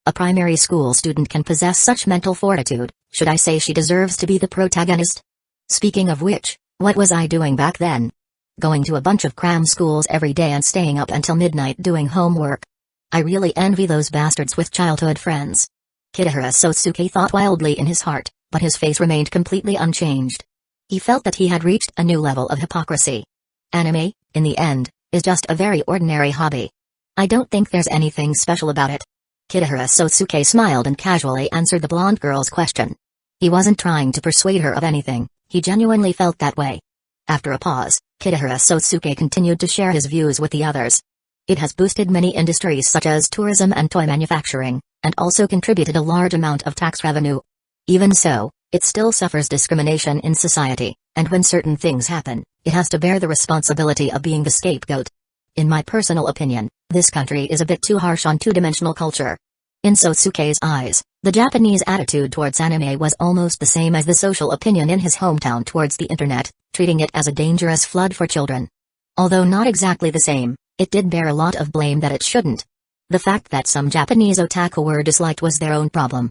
A primary school student can possess such mental fortitude. Should I say she deserves to be the protagonist? Speaking of which, what was I doing back then? Going to a bunch of cram schools every day and staying up until midnight doing homework. I really envy those bastards with childhood friends. Kitahara Sosuke thought wildly in his heart, but his face remained completely unchanged. He felt that he had reached a new level of hypocrisy. Anime, in the end, is just a very ordinary hobby. I don't think there's anything special about it. Kitahara Sosuke smiled and casually answered the blonde girl's question. He wasn't trying to persuade her of anything, he genuinely felt that way. After a pause, Kitahara Sosuke continued to share his views with the others. It has boosted many industries such as tourism and toy manufacturing, and also contributed a large amount of tax revenue. Even so, it still suffers discrimination in society, and when certain things happen, it has to bear the responsibility of being the scapegoat. In my personal opinion, this country is a bit too harsh on two-dimensional culture. In Sosuke's eyes, the Japanese attitude towards anime was almost the same as the social opinion in his hometown towards the internet, treating it as a dangerous flood for children. Although not exactly the same, it did bear a lot of blame that it shouldn't. The fact that some Japanese otaku were disliked was their own problem.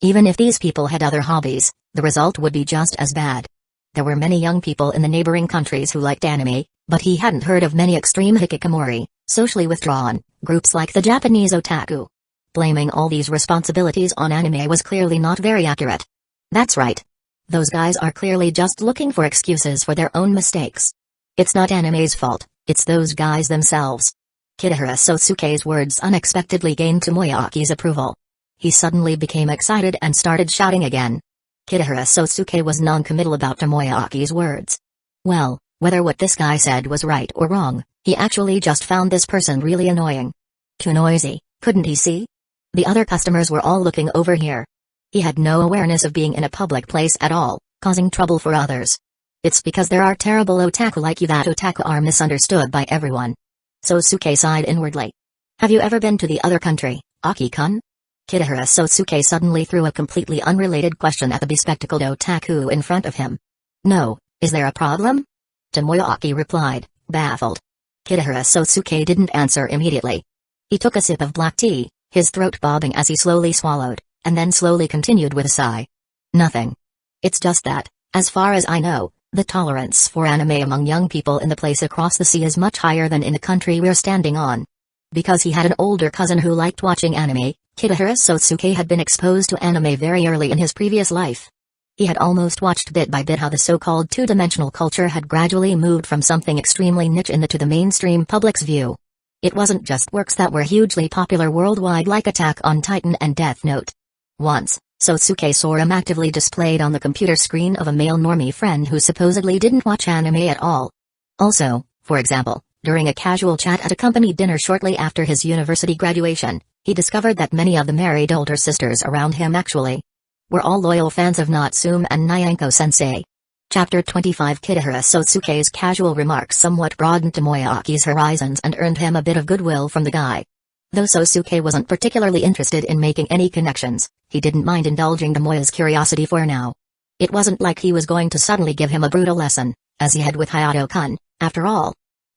Even if these people had other hobbies, the result would be just as bad. There were many young people in the neighboring countries who liked anime, but he hadn't heard of many extreme hikikomori, socially withdrawn, groups like the Japanese otaku. Blaming all these responsibilities on anime was clearly not very accurate. That's right. Those guys are clearly just looking for excuses for their own mistakes. It's not anime's fault, it's those guys themselves. Kitahara Sosuke's words unexpectedly gained Tomoyaki's approval. He suddenly became excited and started shouting again. Kitahara Sosuke was non-committal about Tomoyaki's words. Well, whether what this guy said was right or wrong, he actually just found this person really annoying. Too noisy, couldn't he see? The other customers were all looking over here. He had no awareness of being in a public place at all, causing trouble for others. It's because there are terrible otaku like you that otaku are misunderstood by everyone. Sosuke sighed inwardly. Have you ever been to the other country, Aki-kun? Kitahara Sosuke suddenly threw a completely unrelated question at the bespectacled otaku in front of him. No, is there a problem? Tomoyaki replied, baffled. Kitahara Sosuke didn't answer immediately. He took a sip of black tea, his throat bobbing as he slowly swallowed, and then slowly continued with a sigh. Nothing. It's just that, as far as I know, the tolerance for anime among young people in the place across the sea is much higher than in the country we're standing on. Because he had an older cousin who liked watching anime, Kitahara Sosuke had been exposed to anime very early in his previous life. He had almost watched bit by bit how the so-called two-dimensional culture had gradually moved from something extremely niche to the mainstream public's view. It wasn't just works that were hugely popular worldwide like Attack on Titan and Death Note. Once, Sosuke saw him actively displayed on the computer screen of a male normie friend who supposedly didn't watch anime at all. Also, for example, during a casual chat at a company dinner shortly after his university graduation, he discovered that many of the married older sisters around him actually were all loyal fans of Natsume and Nyanko-sensei. Chapter 25 Kitahara Sosuke's casual remarks somewhat broadened Tomoyaki's horizons and earned him a bit of goodwill from the guy. Though Sosuke wasn't particularly interested in making any connections, he didn't mind indulging Tomoya's curiosity for now. It wasn't like he was going to suddenly give him a brutal lesson, as he had with Hayato-kun, after all.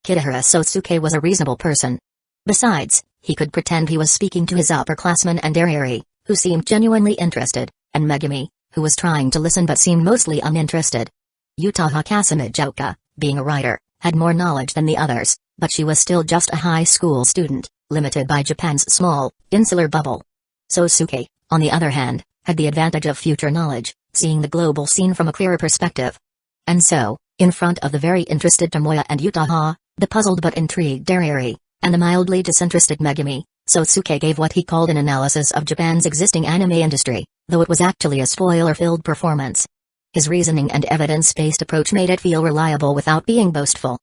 Kitahara Sosuke was a reasonable person. Besides, he could pretend he was speaking to his upperclassman and Arieri, who seemed genuinely interested, and Megumi, who was trying to listen but seemed mostly uninterested. Utaha Kasamijoka, being a writer, had more knowledge than the others, but she was still just a high school student, limited by Japan's small, insular bubble. Sosuke, on the other hand, had the advantage of future knowledge, seeing the global scene from a clearer perspective. And so, in front of the very interested Tomoya and Utaha, the puzzled but intrigued Arieri, and the mildly disinterested Megumi, Sosuke gave what he called an analysis of Japan's existing anime industry, though it was actually a spoiler-filled performance. His reasoning and evidence-based approach made it feel reliable without being boastful.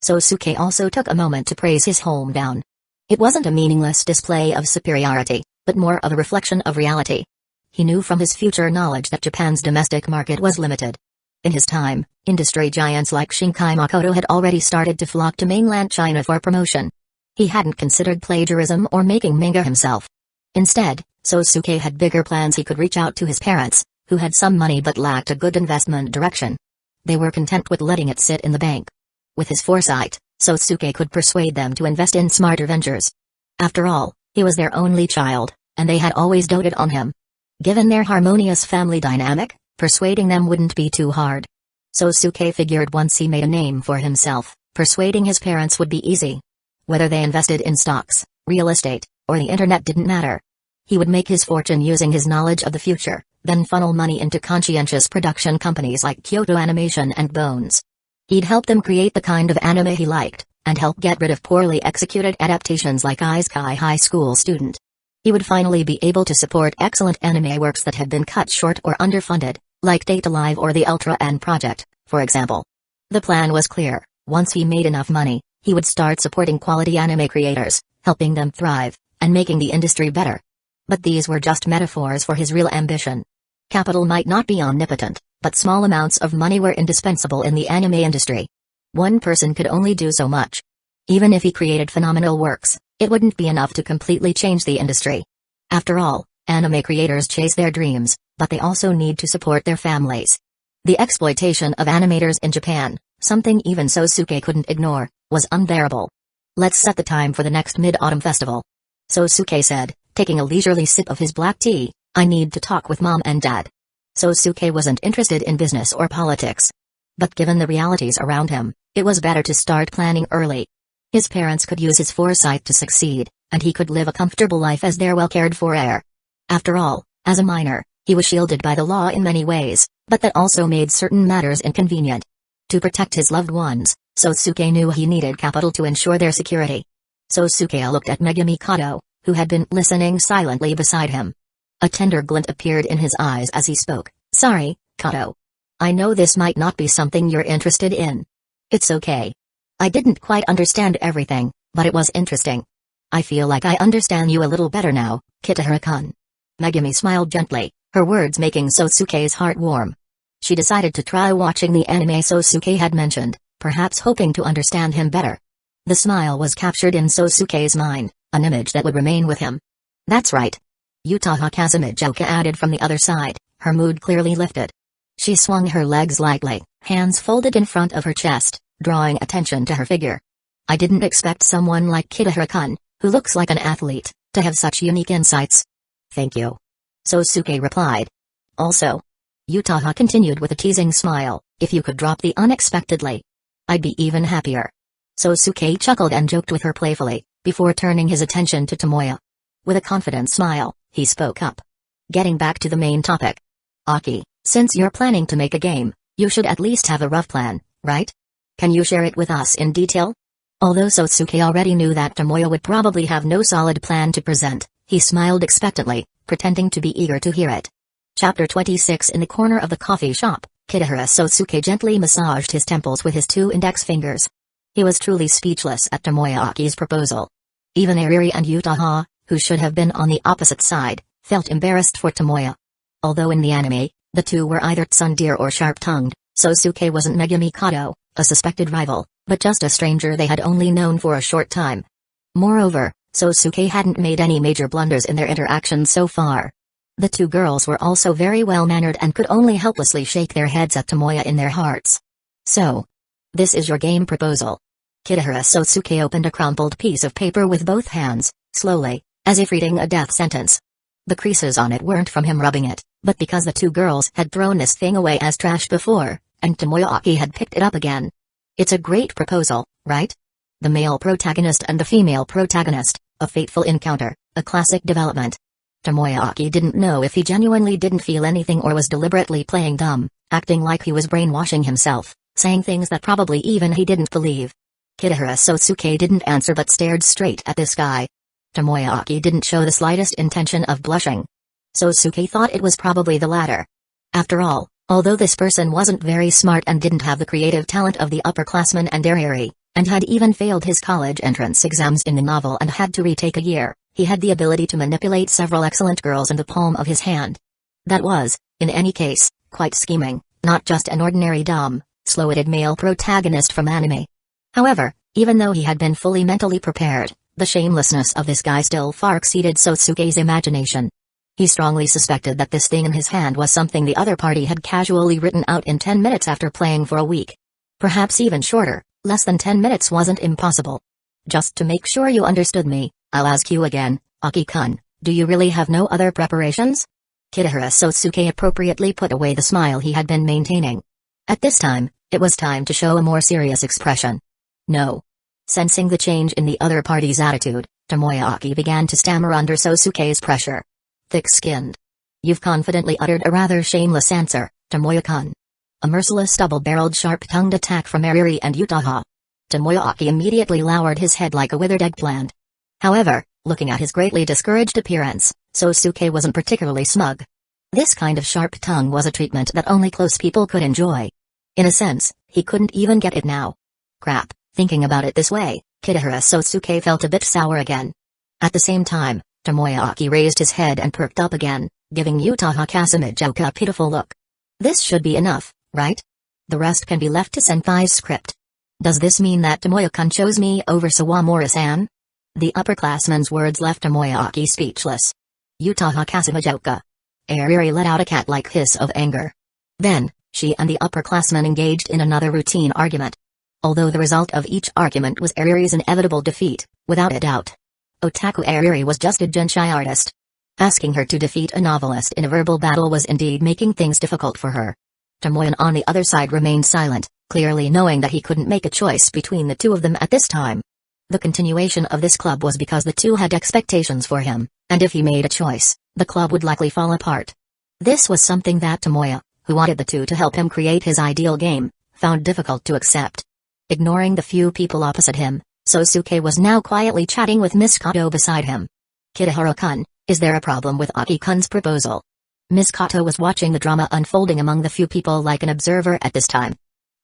Sosuke also took a moment to praise his hometown. It wasn't a meaningless display of superiority, but more of a reflection of reality. He knew from his future knowledge that Japan's domestic market was limited. In his time, industry giants like Shinkai Makoto had already started to flock to mainland China for promotion. He hadn't considered plagiarism or making manga himself. Instead, Sosuke had bigger plans. He could reach out to his parents, who had some money but lacked a good investment direction. They were content with letting it sit in the bank. With his foresight, Sosuke could persuade them to invest in smarter ventures. After all, he was their only child, and they had always doted on him. Given their harmonious family dynamic, persuading them wouldn't be too hard. Sosuke figured once he made a name for himself, persuading his parents would be easy. Whether they invested in stocks, real estate, or the internet didn't matter. He would make his fortune using his knowledge of the future, then funnel money into conscientious production companies like Kyoto Animation and Bones. He'd help them create the kind of anime he liked, and help get rid of poorly executed adaptations like Isekai High School Student. He would finally be able to support excellent anime works that had been cut short or underfunded, like Data Live or the Ultra N Project, for example. The plan was clear: once he made enough money, he would start supporting quality anime creators, helping them thrive, and making the industry better. But these were just metaphors for his real ambition. Capital might not be omnipotent, but small amounts of money were indispensable in the anime industry. One person could only do so much. Even if he created phenomenal works, it wouldn't be enough to completely change the industry. After all, anime creators chase their dreams, but they also need to support their families. The exploitation of animators in Japan, something even Sosuke couldn't ignore, was unbearable. Let's set the time for the next Mid-Autumn Festival. Sosuke said, taking a leisurely sip of his black tea. I need to talk with Mom and Dad. Sosuke wasn't interested in business or politics. But given the realities around him, it was better to start planning early. His parents could use his foresight to succeed, and he could live a comfortable life as their well-cared-for heir. After all, as a minor, he was shielded by the law in many ways, but that also made certain matters inconvenient. To protect his loved ones, Sosuke knew he needed capital to ensure their security. Sosuke looked at Megumi Kato, who had been listening silently beside him. A tender glint appeared in his eyes as he spoke. Sorry, Kato. I know this might not be something you're interested in. It's okay. I didn't quite understand everything, but it was interesting. I feel like I understand you a little better now, Kitahara-kun. Megumi smiled gently, her words making Sosuke's heart warm. She decided to try watching the anime Sosuke had mentioned, perhaps hoping to understand him better. The smile was captured in Sosuke's mind, an image that would remain with him. That's right. Utaha Kazamijoka added from the other side, her mood clearly lifted. She swung her legs lightly, hands folded in front of her chest, drawing attention to her figure. I didn't expect someone like Kitahara-kun, who looks like an athlete, to have such unique insights. Thank you. Sosuke replied. Also. Utaha continued with a teasing smile, if you could drop the unexpectedly, I'd be even happier. Sosuke chuckled and joked with her playfully, before turning his attention to Tomoya. With a confident smile, he spoke up. Getting back to the main topic. Aki, since you're planning to make a game, you should at least have a rough plan, right? Can you share it with us in detail? Although Sosuke already knew that Tomoya would probably have no solid plan to present, he smiled expectantly, pretending to be eager to hear it. Chapter 26. In the corner of the coffee shop, Kitahara Sosuke gently massaged his temples with his 2 index fingers. He was truly speechless at Tomoya Aki's proposal. Even Ariri and Utaha, who should have been on the opposite side, felt embarrassed for Tomoya. Although in the anime, the two were either tsundere or sharp-tongued, Sosuke wasn't Megumi Kato, a suspected rival, but just a stranger they had only known for a short time. Moreover, Sosuke hadn't made any major blunders in their interactions so far. The two girls were also very well-mannered and could only helplessly shake their heads at Tomoya in their hearts. So, this is your game proposal. Kitahara Sosuke opened a crumpled piece of paper with both hands, slowly, as if reading a death sentence. The creases on it weren't from him rubbing it, but because the two girls had thrown this thing away as trash before, and Tomoya Aki had picked it up again. It's a great proposal, right? The male protagonist and the female protagonist, a fateful encounter, a classic development. Tomoya Aki didn't know if he genuinely didn't feel anything or was deliberately playing dumb, acting like he was brainwashing himself, saying things that probably even he didn't believe. Kitahara Sosuke didn't answer but stared straight at this guy. Tomoya Aki didn't show the slightest intention of blushing. Sosuke thought it was probably the latter. After all, although this person wasn't very smart and didn't have the creative talent of the upperclassmen and Ariri, and had even failed his college entrance exams in the novel and had to retake a year, he had the ability to manipulate several excellent girls in the palm of his hand. That was, in any case, quite scheming, not just an ordinary dumb, slow-witted male protagonist from anime. However, even though he had been fully mentally prepared, the shamelessness of this guy still far exceeded Sosuke's imagination. He strongly suspected that this thing in his hand was something the other party had casually written out in 10 minutes after playing for a week. Perhaps even shorter, less than 10 minutes wasn't impossible. Just to make sure you understood me, I'll ask you again, Aki-kun, do you really have no other preparations? Kitahara Sosuke appropriately put away the smile he had been maintaining. At this time, it was time to show a more serious expression. No. Sensing the change in the other party's attitude, Tomoya Aki began to stammer under Sosuke's pressure. Thick-skinned. You've confidently uttered a rather shameless answer, Tomoya-kun. A merciless double-barreled sharp-tongued attack from Ariri and Utaha. Tomoya Aki immediately lowered his head like a withered eggplant. However, looking at his greatly discouraged appearance, Sosuke wasn't particularly smug. This kind of sharp tongue was a treatment that only close people could enjoy. In a sense, he couldn't even get it now. Crap, thinking about it this way, Kitahara Sosuke felt a bit sour again. At the same time, Tomoya Aki raised his head and perked up again, giving Utaha Kazamijoka a pitiful look. This should be enough, right? The rest can be left to Senpai's script. Does this mean that Tomoya-kun chose me over Sawamura-san? The upperclassman's words left Tomoya Aki speechless. Utaha Kazamijoka. Ariri let out a cat-like hiss of anger. Then, she and the upperclassmen engaged in another routine argument. Although the result of each argument was Ariri's inevitable defeat, without a doubt. Otaku Ariri was just a genshin artist. Asking her to defeat a novelist in a verbal battle was indeed making things difficult for her. Tomoya on the other side remained silent, clearly knowing that he couldn't make a choice between the two of them at this time. The continuation of this club was because the two had expectations for him, and if he made a choice, the club would likely fall apart. This was something that Tomoya, who wanted the two to help him create his ideal game, found difficult to accept. Ignoring the few people opposite him, Sosuke was now quietly chatting with Miss Kato beside him. "Kitahara-kun, is there a problem with Aki-kun's proposal?" Miss Kato was watching the drama unfolding among the few people like an observer at this time.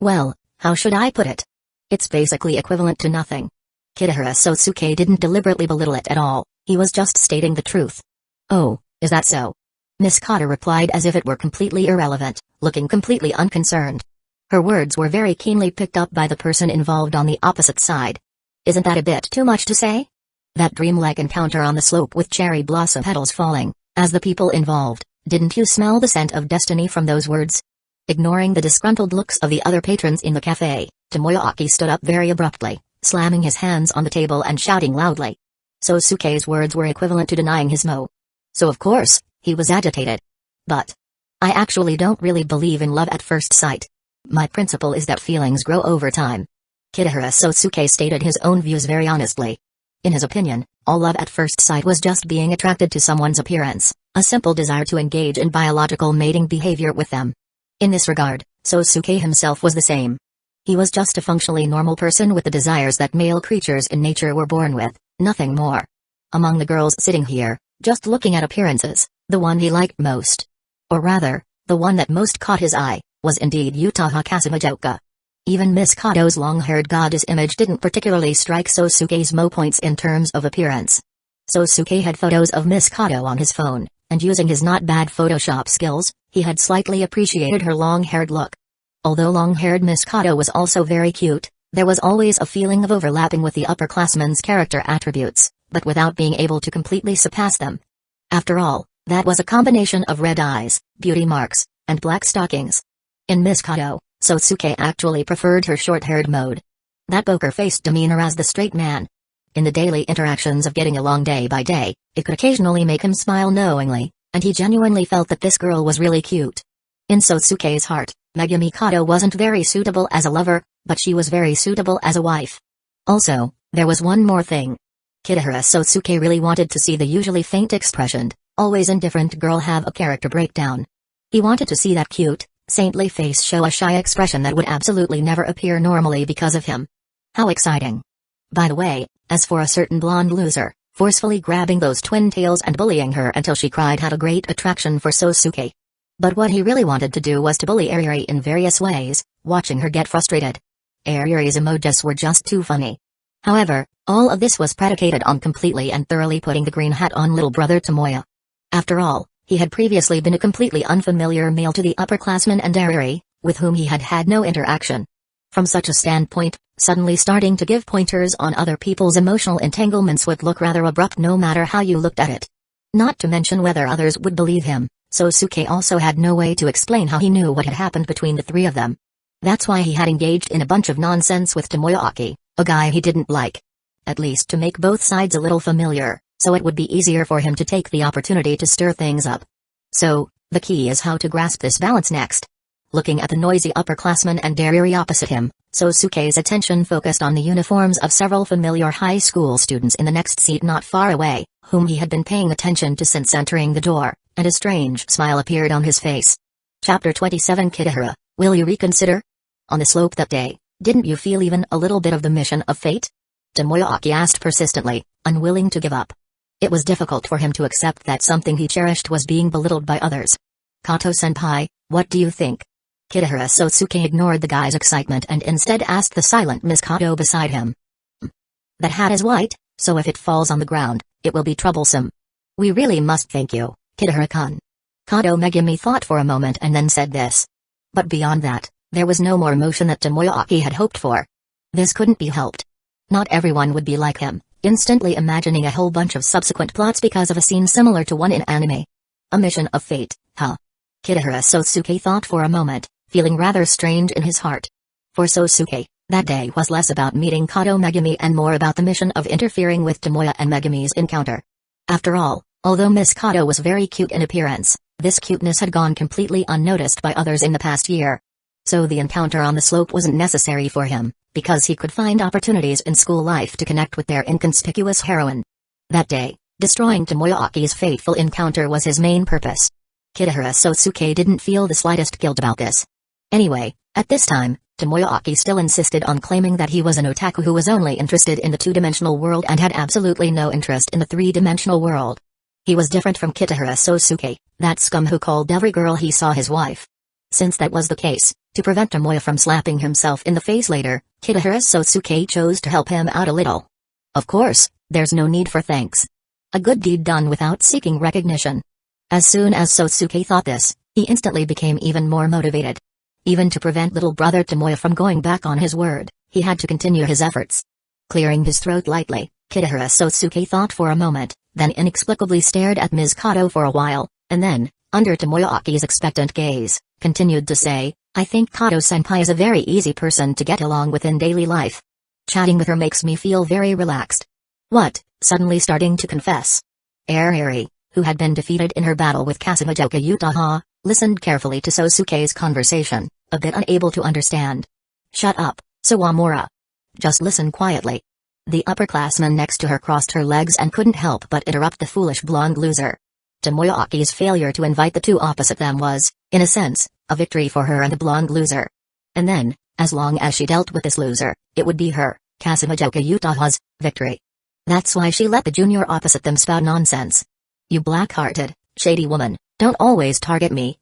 "Well, how should I put it? It's basically equivalent to nothing." Kitahara Sosuke didn't deliberately belittle it at all, he was just stating the truth. "Oh, is that so?" Miss Kato replied as if it were completely irrelevant, looking completely unconcerned. Her words were very keenly picked up by the person involved on the opposite side. "Isn't that a bit too much to say? That dreamlike encounter on the slope with cherry blossom petals falling, as the people involved, didn't you smell the scent of destiny from those words?" Ignoring the disgruntled looks of the other patrons in the cafe, Tomoyaki stood up very abruptly, slamming his hands on the table and shouting loudly. Sosuke's words were equivalent to denying his mo. So of course, he was agitated. "But I actually don't really believe in love at first sight. My principle is that feelings grow over time." Kitahara Sosuke stated his own views very honestly. In his opinion, all love at first sight was just being attracted to someone's appearance, a simple desire to engage in biological mating behavior with them. In this regard, Sosuke himself was the same. He was just a functionally normal person with the desires that male creatures in nature were born with, nothing more. Among the girls sitting here, just looking at appearances, the one he liked most, or rather, the one that most caught his eye, was indeed Utaha Kasumajoka. Even Miss Kato's long-haired goddess image didn't particularly strike Sosuke's mo points in terms of appearance. Sosuke had photos of Miss Kato on his phone, and using his not-bad Photoshop skills, he had slightly appreciated her long-haired look. Although long-haired Miss Kato was also very cute, there was always a feeling of overlapping with the upperclassman's character attributes, but without being able to completely surpass them. After all, that was a combination of red eyes, beauty marks, and black stockings. In Miss Kato, Sosuke actually preferred her short-haired mode. That poker-faced demeanor as the straight man. In the daily interactions of getting along day by day, it could occasionally make him smile knowingly, and he genuinely felt that this girl was really cute. In Sosuke's heart, Megumi Kato wasn't very suitable as a lover, but she was very suitable as a wife. Also, there was one more thing. Kitahara Sosuke really wanted to see the usually faint expressioned, always indifferent girl have a character breakdown. He wanted to see that cute, saintly face show a shy expression that would absolutely never appear normally because of him. How exciting. By the way, as for a certain blonde loser, forcefully grabbing those twin tails and bullying her until she cried had a great attraction for Sosuke. But what he really wanted to do was to bully Ariri in various ways, watching her get frustrated. Ariri's emojis were just too funny. However, all of this was predicated on completely and thoroughly putting the green hat on little brother Tomoya. After all, he had previously been a completely unfamiliar male to the upperclassmen and Ariri, with whom he had had no interaction. From such a standpoint, suddenly starting to give pointers on other people's emotional entanglements would look rather abrupt no matter how you looked at it. Not to mention whether others would believe him, Sosuke also had no way to explain how he knew what had happened between the three of them. That's why he had engaged in a bunch of nonsense with Tomoyaki, a guy he didn't like. At least to make both sides a little familiar, so it would be easier for him to take the opportunity to stir things up. So, the key is how to grasp this balance next. Looking at the noisy upperclassmen and Ariri opposite him, Sosuke's attention focused on the uniforms of several familiar high school students in the next seat not far away, whom he had been paying attention to since entering the door, and a strange smile appeared on his face. Chapter 27 Kitahara, will you reconsider? On the slope that day, didn't you feel even a little bit of the mission of fate? Tomoyaki asked persistently, unwilling to give up. It was difficult for him to accept that something he cherished was being belittled by others. Kato-senpai, what do you think? Kitahara Sosuke ignored the guy's excitement and instead asked the silent Miss Kato beside him. That hat is white, so if it falls on the ground, it will be troublesome. We really must thank you, Kitahara-kun. Kato Megumi thought for a moment and then said this. But beyond that, there was no more emotion that Tomoyaki had hoped for. This couldn't be helped. Not everyone would be like him, instantly imagining a whole bunch of subsequent plots because of a scene similar to one in anime. A mission of fate, huh? Kitahara Sosuke thought for a moment, feeling rather strange in his heart. For Sosuke, that day was less about meeting Kato Megumi and more about the mission of interfering with Tomoya and Megumi's encounter. After all, although Miss Kato was very cute in appearance, this cuteness had gone completely unnoticed by others in the past year. So the encounter on the slope wasn't necessary for him, because he could find opportunities in school life to connect with their inconspicuous heroine. That day, destroying Tomoyaaki's fateful encounter was his main purpose. Kitahara Sosuke didn't feel the slightest guilt about this. Anyway, at this time, Tomoyaaki still insisted on claiming that he was an otaku who was only interested in the two-dimensional world and had absolutely no interest in the three-dimensional world. He was different from Kitahara Sosuke, that scum who called every girl he saw his wife. Since that was the case, to prevent Tomoya from slapping himself in the face later, Kitahara Sosuke chose to help him out a little. Of course, there's no need for thanks. A good deed done without seeking recognition. As soon as Sosuke thought this, he instantly became even more motivated. Even to prevent little brother Tomoya from going back on his word, he had to continue his efforts. Clearing his throat lightly, Kitahara Sosuke thought for a moment, then inexplicably stared at Ms. Kato for a while, and then, under Tomoyaaki's expectant gaze, continued to say, I think Kato-senpai is a very easy person to get along with in daily life. Chatting with her makes me feel very relaxed. What, suddenly starting to confess? Eri, who had been defeated in her battle with Kasumijoka Utaha, listened carefully to Sosuke's conversation, a bit unable to understand. Shut up, Sawamura. Just listen quietly. The upperclassman next to her crossed her legs and couldn't help but interrupt the foolish blonde loser. Tomoyaaki's failure to invite the two opposite them was, in a sense, a victory for her and the blonde loser. And then, as long as she dealt with this loser, it would be her, Kasumijoka Utaha's, victory. That's why she let the junior opposite them spout nonsense. You black-hearted, shady woman, don't always target me,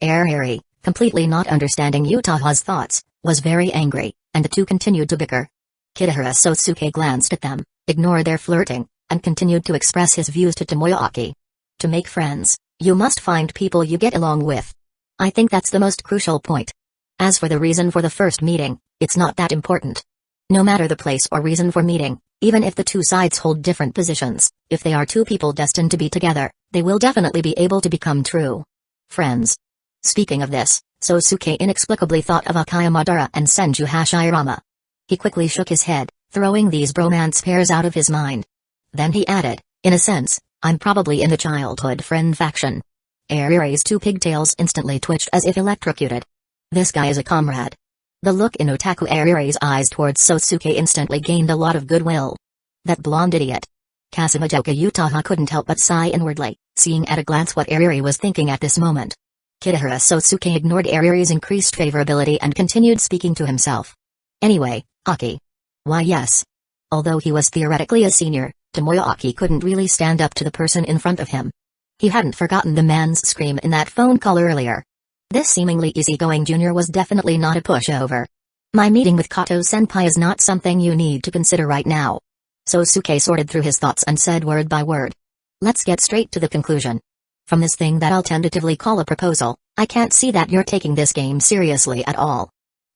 Eri, completely not understanding Utaha's thoughts, was very angry, and the two continued to bicker. Kitahara Sosuke glanced at them, ignored their flirting, and continued to express his views to Tomoyaaki. To make friends, you must find people you get along with. I think that's the most crucial point. As for the reason for the first meeting, it's not that important. No matter the place or reason for meeting, even if the two sides hold different positions, if they are two people destined to be together, they will definitely be able to become true friends. Speaking of this, Sosuke inexplicably thought of Akaya Madara and Senju Hashirama. He quickly shook his head, throwing these bromance pairs out of his mind. Then he added, in a sense, I'm probably in the childhood friend faction. Eri's two pigtails instantly twitched as if electrocuted. This guy is a comrade. The look in Otaku Eri's eyes towards Sosuke instantly gained a lot of goodwill. That blonde idiot. Kasumijoka Utaha couldn't help but sigh inwardly, seeing at a glance what Eri was thinking at this moment. Kitahara Sosuke ignored Eri's increased favorability and continued speaking to himself. Anyway, Aki. Why yes. Although he was theoretically a senior, Tomoyaaki couldn't really stand up to the person in front of him. He hadn't forgotten the man's scream in that phone call earlier. This seemingly easygoing junior was definitely not a pushover. My meeting with Kato-senpai is not something you need to consider right now. Sosuke sorted through his thoughts and said word by word. Let's get straight to the conclusion. From this thing that I'll tentatively call a proposal, I can't see that you're taking this game seriously at all.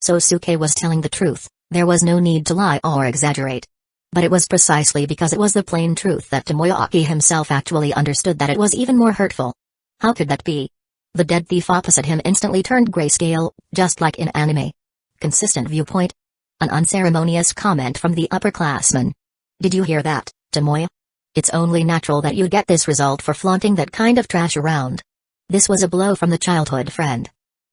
Sosuke was telling the truth, there was no need to lie or exaggerate. But it was precisely because it was the plain truth that Tomoyaaki himself actually understood that it was even more hurtful. How could that be? The dead thief opposite him instantly turned grayscale, just like in anime. Consistent viewpoint. An unceremonious comment from the upperclassman. Did you hear that, Tomoya? It's only natural that you get this result for flaunting that kind of trash around. This was a blow from the childhood friend.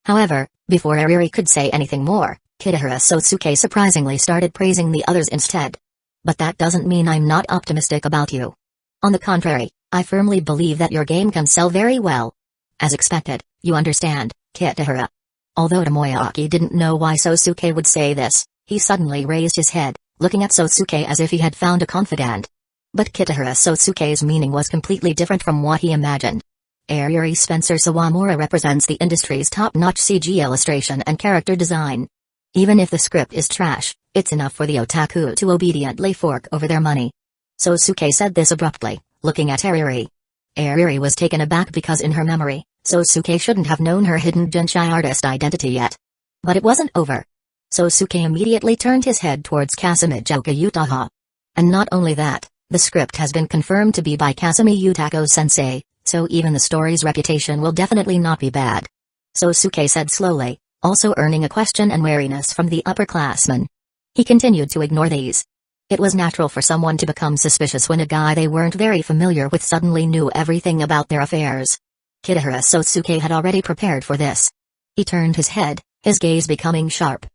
However, before Eri could say anything more, Kitahara Sosuke surprisingly started praising the others instead. But that doesn't mean I'm not optimistic about you. On the contrary, I firmly believe that your game can sell very well. As expected, you understand, Kitahara. Although Tomoyaaki didn't know why Sosuke would say this, he suddenly raised his head, looking at Sosuke as if he had found a confidant. But Kitahara Sosuke's meaning was completely different from what he imagined. Eri Spencer Sawamura represents the industry's top-notch CG illustration and character design. Even if the script is trash, it's enough for the otaku to obediently fork over their money. Sosuke said this abruptly, looking at Eri. Eri was taken aback because in her memory, Sosuke shouldn't have known her hidden Genshai artist identity yet. But it wasn't over. Sosuke immediately turned his head towards Kasumijoka Utaha. And not only that, the script has been confirmed to be by Kasumi Utako-sensei, so even the story's reputation will definitely not be bad. Sosuke said slowly, also earning a question and wariness from the upperclassmen. He continued to ignore these. It was natural for someone to become suspicious when a guy they weren't very familiar with suddenly knew everything about their affairs. Kitahara Sosuke had already prepared for this. He turned his head, his gaze becoming sharp.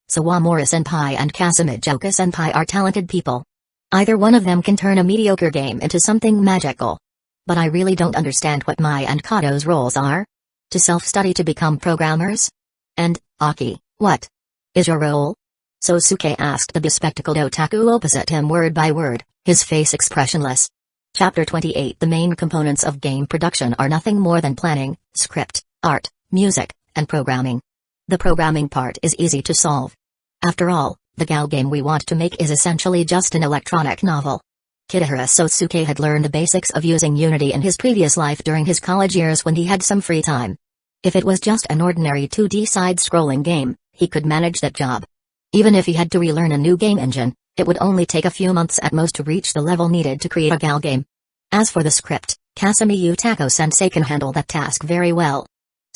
Sawamura-senpai and Kasumijoka-senpai are talented people. Either one of them can turn a mediocre game into something magical. But I really don't understand what Mai and Kato's roles are. To self-study to become programmers? And, Aki, what is your role? Sosuke asked the bespectacled otaku opposite him word by word, his face expressionless. Chapter 28 The main components of game production are nothing more than planning, script, art, music, and programming. The programming part is easy to solve. After all, the gal game we want to make is essentially just an electronic novel. Kitahara Sosuke had learned the basics of using Unity in his previous life during his college years when he had some free time. If it was just an ordinary 2D side-scrolling game, he could manage that job. Even if he had to relearn a new game engine, it would only take a few months at most to reach the level needed to create a gal game. As for the script, Kasumi Yutako-sensei can handle that task very well.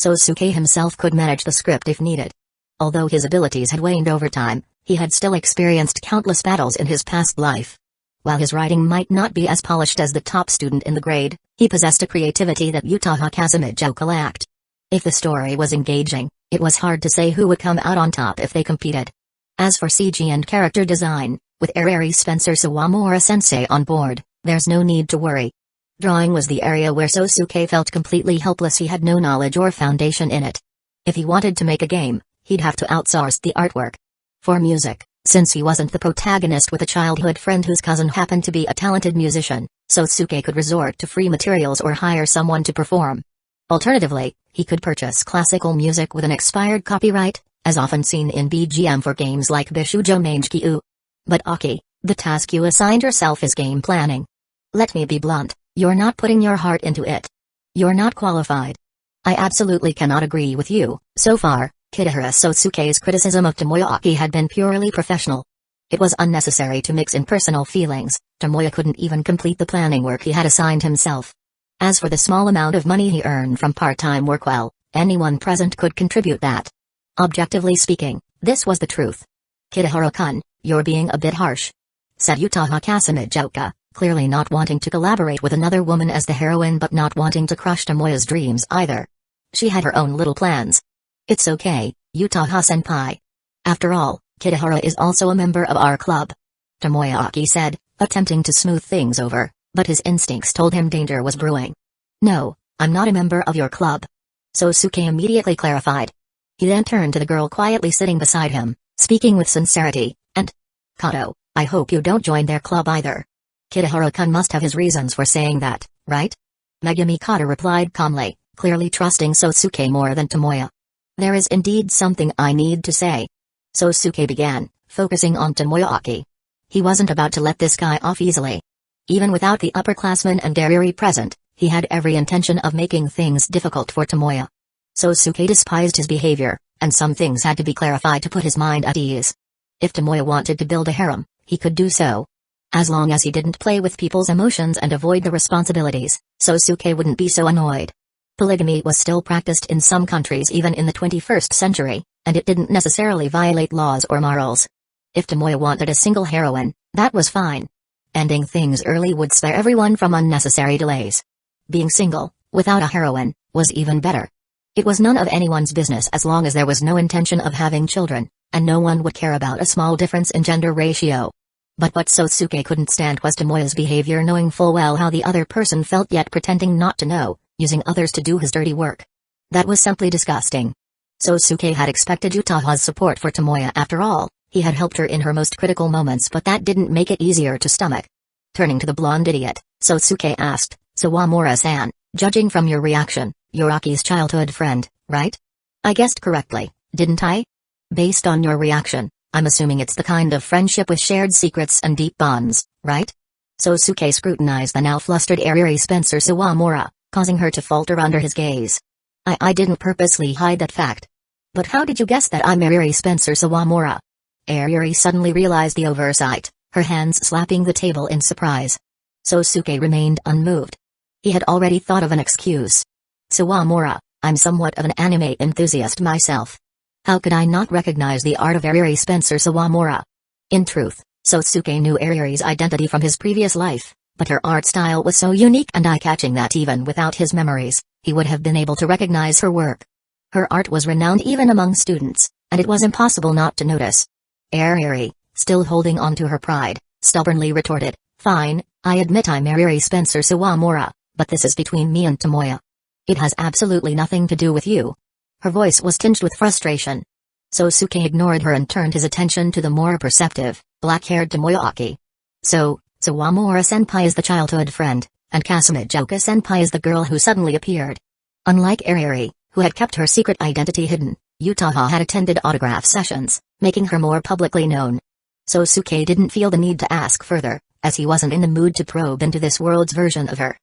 Sosuke himself could manage the script if needed. Although his abilities had waned over time, he had still experienced countless battles in his past life. While his writing might not be as polished as the top student in the grade, he possessed a creativity that Utaha Kasumijoka lacked. If the story was engaging, it was hard to say who would come out on top if they competed. As for CG and character design, with Arari Spencer Sawamura-sensei on board, there's no need to worry. Drawing was the area where Sosuke felt completely helpless. He had no knowledge or foundation in it. If he wanted to make a game, he'd have to outsource the artwork. For music, since he wasn't the protagonist with a childhood friend whose cousin happened to be a talented musician, Sosuke could resort to free materials or hire someone to perform. Alternatively, he could purchase classical music with an expired copyright, as often seen in BGM for games like Bishujo Mangekyu. But Aki, the task you assigned yourself is game planning. Let me be blunt, you're not putting your heart into it. You're not qualified. I absolutely cannot agree with you. So far, Kitahara Sosuke's criticism of Tomoya Aki had been purely professional. It was unnecessary to mix in personal feelings. Tomoya couldn't even complete the planning work he had assigned himself. As for the small amount of money he earned from part-time work, well, anyone present could contribute that. Objectively speaking, this was the truth. Kitahara-kun, you're being a bit harsh, said Utaha Kasumijoka, clearly not wanting to collaborate with another woman as the heroine but not wanting to crush Tomoya's dreams either. She had her own little plans. It's okay, Utaha-senpai. After all, Kitahara is also a member of our club. Tomoya Aki said, attempting to smooth things over, but his instincts told him danger was brewing. No, I'm not a member of your club. Sosuke immediately clarified. He then turned to the girl quietly sitting beside him, speaking with sincerity, and, Kato, I hope you don't join their club either. Kitahara-kun must have his reasons for saying that, right? Megumi Kato replied calmly, clearly trusting Sosuke more than Tomoya. There is indeed something I need to say. Sosuke began, focusing on Tomoya Aki. He wasn't about to let this guy off easily. Even without the upperclassmen and Dariri present, he had every intention of making things difficult for Tomoya. Sosuke despised his behavior, and some things had to be clarified to put his mind at ease. If Tomoya wanted to build a harem, he could do so. As long as he didn't play with people's emotions and avoid the responsibilities, Sosuke wouldn't be so annoyed. Polygamy was still practiced in some countries even in the 21st century, and it didn't necessarily violate laws or morals. If Tomoya wanted a single heroine, that was fine. Ending things early would spare everyone from unnecessary delays. Being single, without a heroine, was even better. It was none of anyone's business as long as there was no intention of having children, and no one would care about a small difference in gender ratio. But what Sosuke couldn't stand was Tomoya's behavior, knowing full well how the other person felt yet pretending not to know, using others to do his dirty work. That was simply disgusting. Sosuke had expected Utaha's support for Tomoya. After all, he had helped her in her most critical moments, but that didn't make it easier to stomach. Turning to the blonde idiot, Sosuke asked, Sawamura-san, judging from your reaction, you're Aki's childhood friend, right? I guessed correctly, didn't I? Based on your reaction, I'm assuming it's the kind of friendship with shared secrets and deep bonds, right? Sosuke scrutinized the now flustered Ariri Spencer Sawamura, causing her to falter under his gaze. I didn't purposely hide that fact. But how did you guess that I'm Ariri Spencer Sawamura? Ariri suddenly realized the oversight, her hands slapping the table in surprise. Sosuke remained unmoved. He had already thought of an excuse. Sawamura, I'm somewhat of an anime enthusiast myself. How could I not recognize the art of Ariri Spencer Sawamura? In truth, Sosuke knew Ariri's identity from his previous life, but her art style was so unique and eye-catching that even without his memories, he would have been able to recognize her work. Her art was renowned even among students, and it was impossible not to notice. Ariri, still holding on to her pride, stubbornly retorted, "Fine, I admit I'm Ariri Spencer Sawamura, but this is between me and Tomoya. It has absolutely nothing to do with you." Her voice was tinged with frustration. Sosuke ignored her and turned his attention to the more perceptive, black-haired Tomoyaki. So, Sawamura-senpai is the childhood friend, and Kasumijoka-senpai is the girl who suddenly appeared. Unlike Ariri, who had kept her secret identity hidden, Utaha had attended autograph sessions, making her more publicly known. Sosuke didn't feel the need to ask further, as he wasn't in the mood to probe into this world's version of her.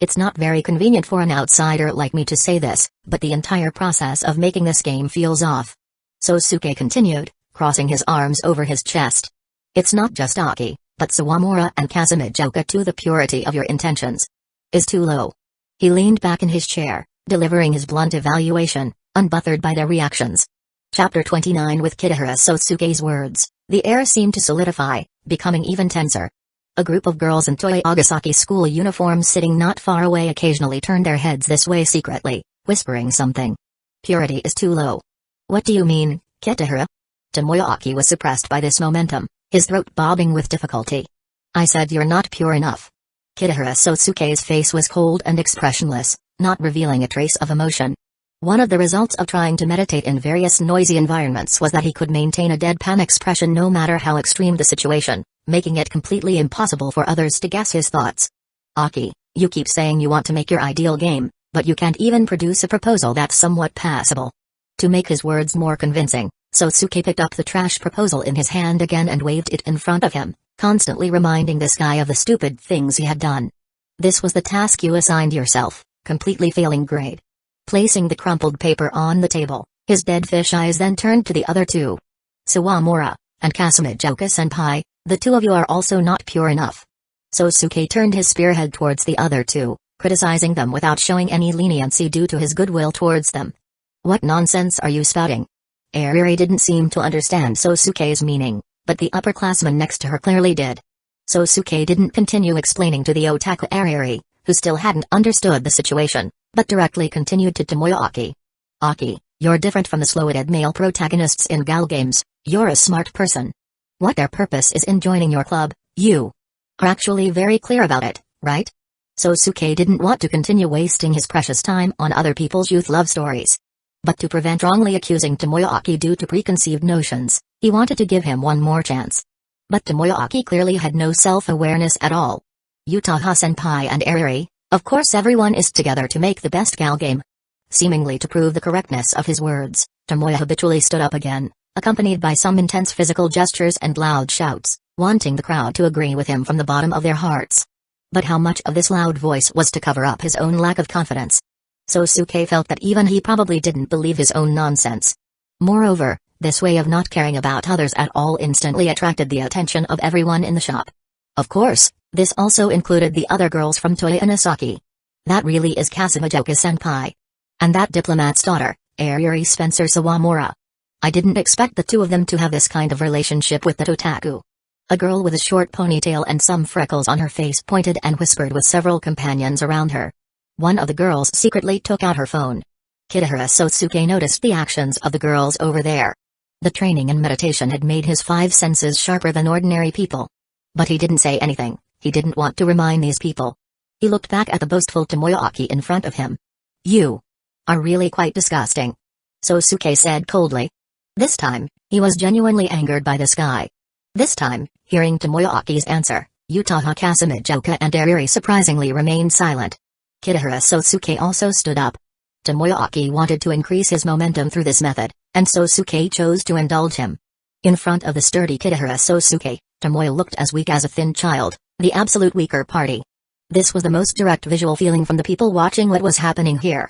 It's not very convenient for an outsider like me to say this, but the entire process of making this game feels off. Sosuke continued, crossing his arms over his chest. It's not just Aki, but Sawamura and Kasumijoka too. The purity of your intentions is too low. He leaned back in his chair, delivering his blunt evaluation, unbothered by their reactions. Chapter 29. With Kitahara Sosuke's words, the air seemed to solidify, becoming even tenser. A group of girls in Toyogasaki school uniforms sitting not far away occasionally turned their heads this way secretly, whispering something. Purity is too low. What do you mean, Kitahara? Tomoyaki was suppressed by this momentum, his throat bobbing with difficulty. I said you're not pure enough. Kitahara Sosuke's face was cold and expressionless, not revealing a trace of emotion. One of the results of trying to meditate in various noisy environments was that he could maintain a deadpan expression no matter how extreme the situation, making it completely impossible for others to guess his thoughts. Aki, you keep saying you want to make your ideal game, but you can't even produce a proposal that's somewhat passable. To make his words more convincing, Sosuke picked up the trash proposal in his hand again and waved it in front of him, constantly reminding this guy of the stupid things he had done. This was the task you assigned yourself, completely failing grade. Placing the crumpled paper on the table, his dead fish eyes then turned to the other two. Sawamura and Kasumijoka-senpai, the two of you are also not pure enough. Sosuke turned his spearhead towards the other two, criticizing them without showing any leniency due to his goodwill towards them. What nonsense are you spouting? Ariri didn't seem to understand Sosuke's meaning, but the upperclassman next to her clearly did. Sosuke didn't continue explaining to the otaku Ariri, who still hadn't understood the situation, but directly continued to Tomoyaki. Aki, you're different from the slow-witted male protagonists in gal games, you're a smart person. What their purpose is in joining your club, you are actually very clear about it, right? Sosuke didn't want to continue wasting his precious time on other people's youth love stories. But to prevent wrongly accusing Tomoyaki due to preconceived notions, he wanted to give him one more chance. But Tomoyaki clearly had no self-awareness at all. Utaha-senpai and Ariri, of course everyone is together to make the best gal game. Seemingly to prove the correctness of his words, Tomoya habitually stood up again, accompanied by some intense physical gestures and loud shouts, wanting the crowd to agree with him from the bottom of their hearts. But how much of this loud voice was to cover up his own lack of confidence? Sosuke felt that even he probably didn't believe his own nonsense. Moreover, this way of not caring about others at all instantly attracted the attention of everyone in the shop. Of course, this also included the other girls from Toyogasaki. That really is Kasumijoka-senpai. And that diplomat's daughter, Ariri Spencer Sawamura. I didn't expect the two of them to have this kind of relationship with the otaku. A girl with a short ponytail and some freckles on her face pointed and whispered with several companions around her. One of the girls secretly took out her phone. Kitahara Sosuke noticed the actions of the girls over there. The training and meditation had made his five senses sharper than ordinary people. But he didn't say anything, he didn't want to remind these people. He looked back at the boastful Tomoyaki in front of him. You are really quite disgusting, Sosuke said coldly. This time, he was genuinely angered by this guy. This time, hearing Tomoyaki's answer, Utaha Kasumijoka and Ariri surprisingly remained silent. Kitahara Sosuke also stood up. Tomoyaki wanted to increase his momentum through this method, and Sosuke chose to indulge him. In front of the sturdy Kitahara Sosuke, Tomoya looked as weak as a thin child, the absolute weaker party. This was the most direct visual feeling from the people watching what was happening here.